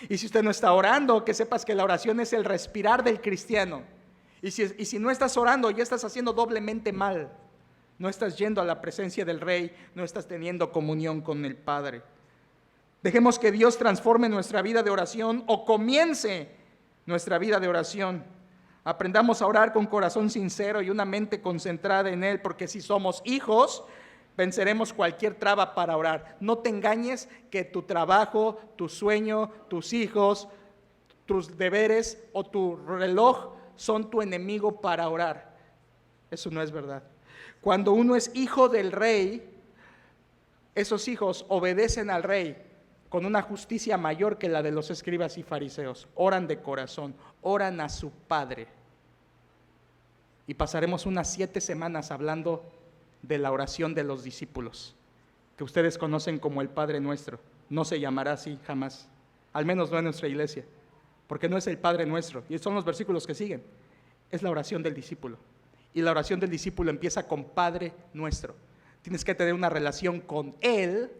Y si usted no está orando, que sepas que la oración es el respirar del cristiano. Y si no estás orando, ya estás haciendo doblemente mal. No estás yendo a la presencia del Rey, no estás teniendo comunión con el Padre. Dejemos que Dios transforme nuestra vida de oración o comience nuestra vida de oración. Aprendamos a orar con corazón sincero y una mente concentrada en Él, porque si somos hijos, venceremos cualquier traba para orar. No te engañes que tu trabajo, tu sueño, tus hijos, tus deberes o tu reloj son tu enemigo para orar. Eso no es verdad. Cuando uno es hijo del Rey, esos hijos obedecen al Rey con una justicia mayor que la de los escribas y fariseos. Oran de corazón, oran a su Padre. Y pasaremos unas 7 semanas hablando de la oración de los discípulos, que ustedes conocen como el Padre Nuestro. No se llamará así jamás, al menos no en nuestra iglesia, porque no es el Padre Nuestro, y son los versículos que siguen. Es la oración del discípulo, y la oración del discípulo empieza con Padre Nuestro. Tienes que tener una relación con Él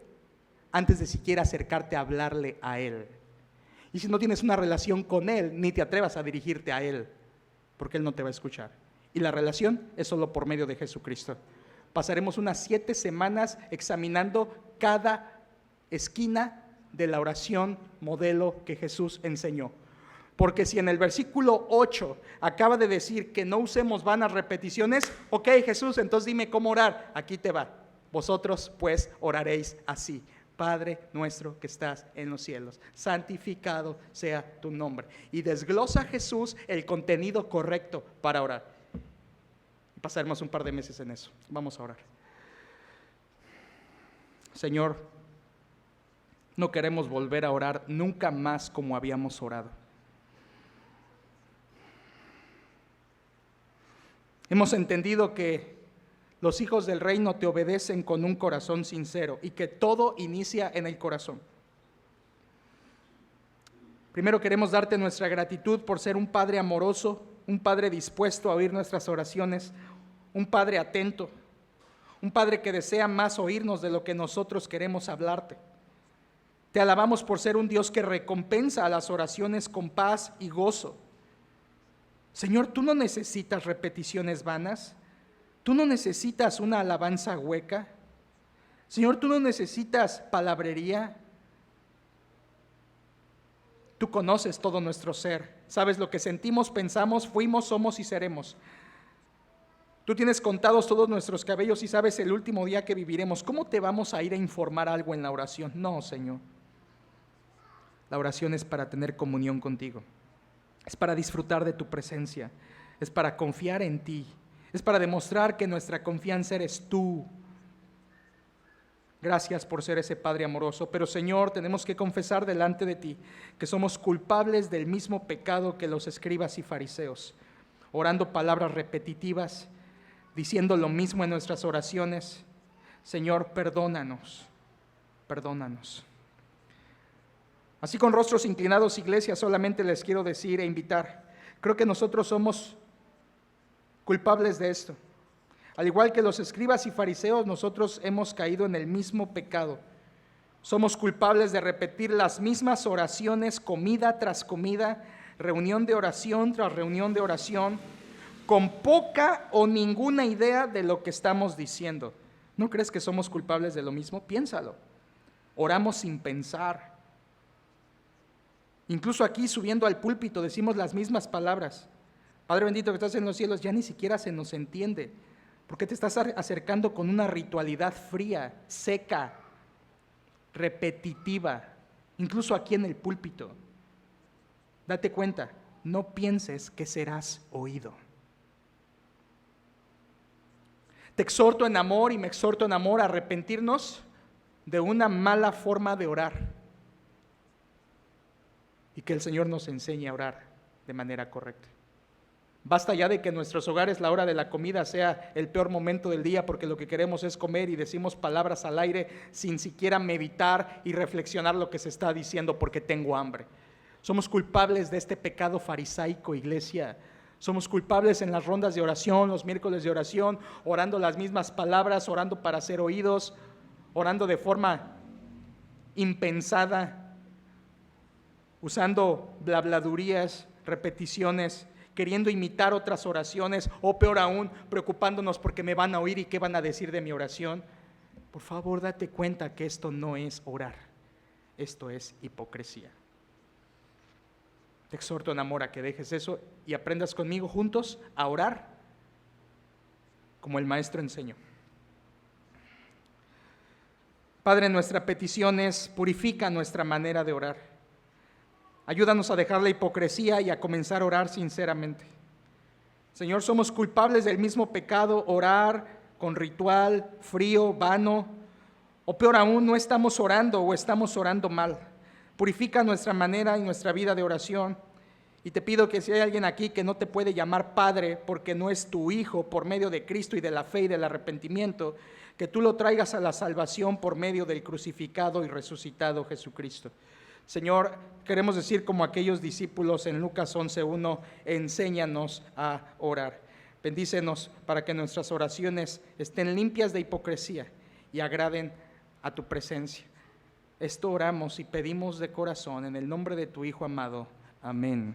antes de siquiera acercarte a hablarle a Él. Y si no tienes una relación con Él, ni te atrevas a dirigirte a Él, porque Él no te va a escuchar. Y la relación es solo por medio de Jesucristo. Pasaremos unas 7 semanas examinando cada esquina de la oración modelo que Jesús enseñó. Porque si en el versículo 8 acaba de decir que no usemos vanas repeticiones, ok Jesús, entonces dime cómo orar. Aquí te va. Vosotros pues oraréis así: Padre nuestro que estás en los cielos, santificado sea tu nombre. Y desglosa Jesús el contenido correcto para orar. Y pasaremos un par de meses en eso. Vamos a orar. Señor, no queremos volver a orar nunca más como habíamos orado. Hemos entendido que los hijos del reino te obedecen con un corazón sincero y que todo inicia en el corazón. Primero queremos darte nuestra gratitud por ser un Padre amoroso, un Padre dispuesto a oír nuestras oraciones, un Padre atento, un Padre que desea más oírnos de lo que nosotros queremos hablarte. Te alabamos por ser un Dios que recompensa a las oraciones con paz y gozo. Señor, tú no necesitas repeticiones vanas. Tú no necesitas una alabanza hueca. Señor, tú no necesitas palabrería. Tú conoces todo nuestro ser. Sabes lo que sentimos, pensamos, fuimos, somos y seremos. Tú tienes contados todos nuestros cabellos y sabes el último día que viviremos. ¿Cómo te vamos a ir a informar algo en la oración? No, Señor. La oración es para tener comunión contigo. Es para disfrutar de tu presencia. Es para confiar en ti. Es para demostrar que nuestra confianza eres tú. Gracias por ser ese Padre amoroso. Pero Señor, tenemos que confesar delante de ti que somos culpables del mismo pecado que los escribas y fariseos, orando palabras repetitivas, diciendo lo mismo en nuestras oraciones. Señor, perdónanos, perdónanos. Así con rostros inclinados, iglesia, solamente les quiero decir e invitar. Creo que nosotros somos culpables de esto. Al igual que los escribas y fariseos, nosotros hemos caído en el mismo pecado. Somos culpables de repetir las mismas oraciones, comida tras comida, reunión de oración tras reunión de oración, con poca o ninguna idea de lo que estamos diciendo. ¿No crees que somos culpables de lo mismo? Piénsalo. Oramos sin pensar. Incluso aquí subiendo al púlpito decimos las mismas palabras. Padre bendito que estás en los cielos, ya ni siquiera se nos entiende, porque te estás acercando con una ritualidad fría, seca, repetitiva, incluso aquí en el púlpito. Date cuenta, no pienses que serás oído. Te exhorto en amor y me exhorto en amor a arrepentirnos de una mala forma de orar y que el Señor nos enseñe a orar de manera correcta. Basta ya de que en nuestros hogares la hora de la comida sea el peor momento del día porque lo que queremos es comer y decimos palabras al aire sin siquiera meditar y reflexionar lo que se está diciendo porque tengo hambre. Somos culpables de este pecado farisaico, iglesia. Somos culpables en las rondas de oración, los miércoles de oración, orando las mismas palabras, orando para ser oídos, orando de forma impensada, usando blabladurías, repeticiones, queriendo imitar otras oraciones, o peor aún, preocupándonos porque me van a oír y qué van a decir de mi oración. Por favor, date cuenta que esto no es orar, esto es hipocresía. Te exhorto en amor a que dejes eso y aprendas conmigo juntos a orar como el Maestro enseñó. Padre, nuestra petición es: purifica nuestra manera de orar. Ayúdanos a dejar la hipocresía y a comenzar a orar sinceramente. Señor, somos culpables del mismo pecado, orar con ritual, frío, vano, o peor aún, no estamos orando o estamos orando mal. Purifica nuestra manera y nuestra vida de oración. Y te pido que si hay alguien aquí que no te puede llamar Padre porque no es tu hijo por medio de Cristo y de la fe y del arrepentimiento, que tú lo traigas a la salvación por medio del crucificado y resucitado Jesucristo. Señor, queremos decir como aquellos discípulos en Lucas 11:1, enséñanos a orar. Bendícenos para que nuestras oraciones estén limpias de hipocresía y agraden a tu presencia. Esto oramos y pedimos de corazón en el nombre de tu Hijo amado. Amén.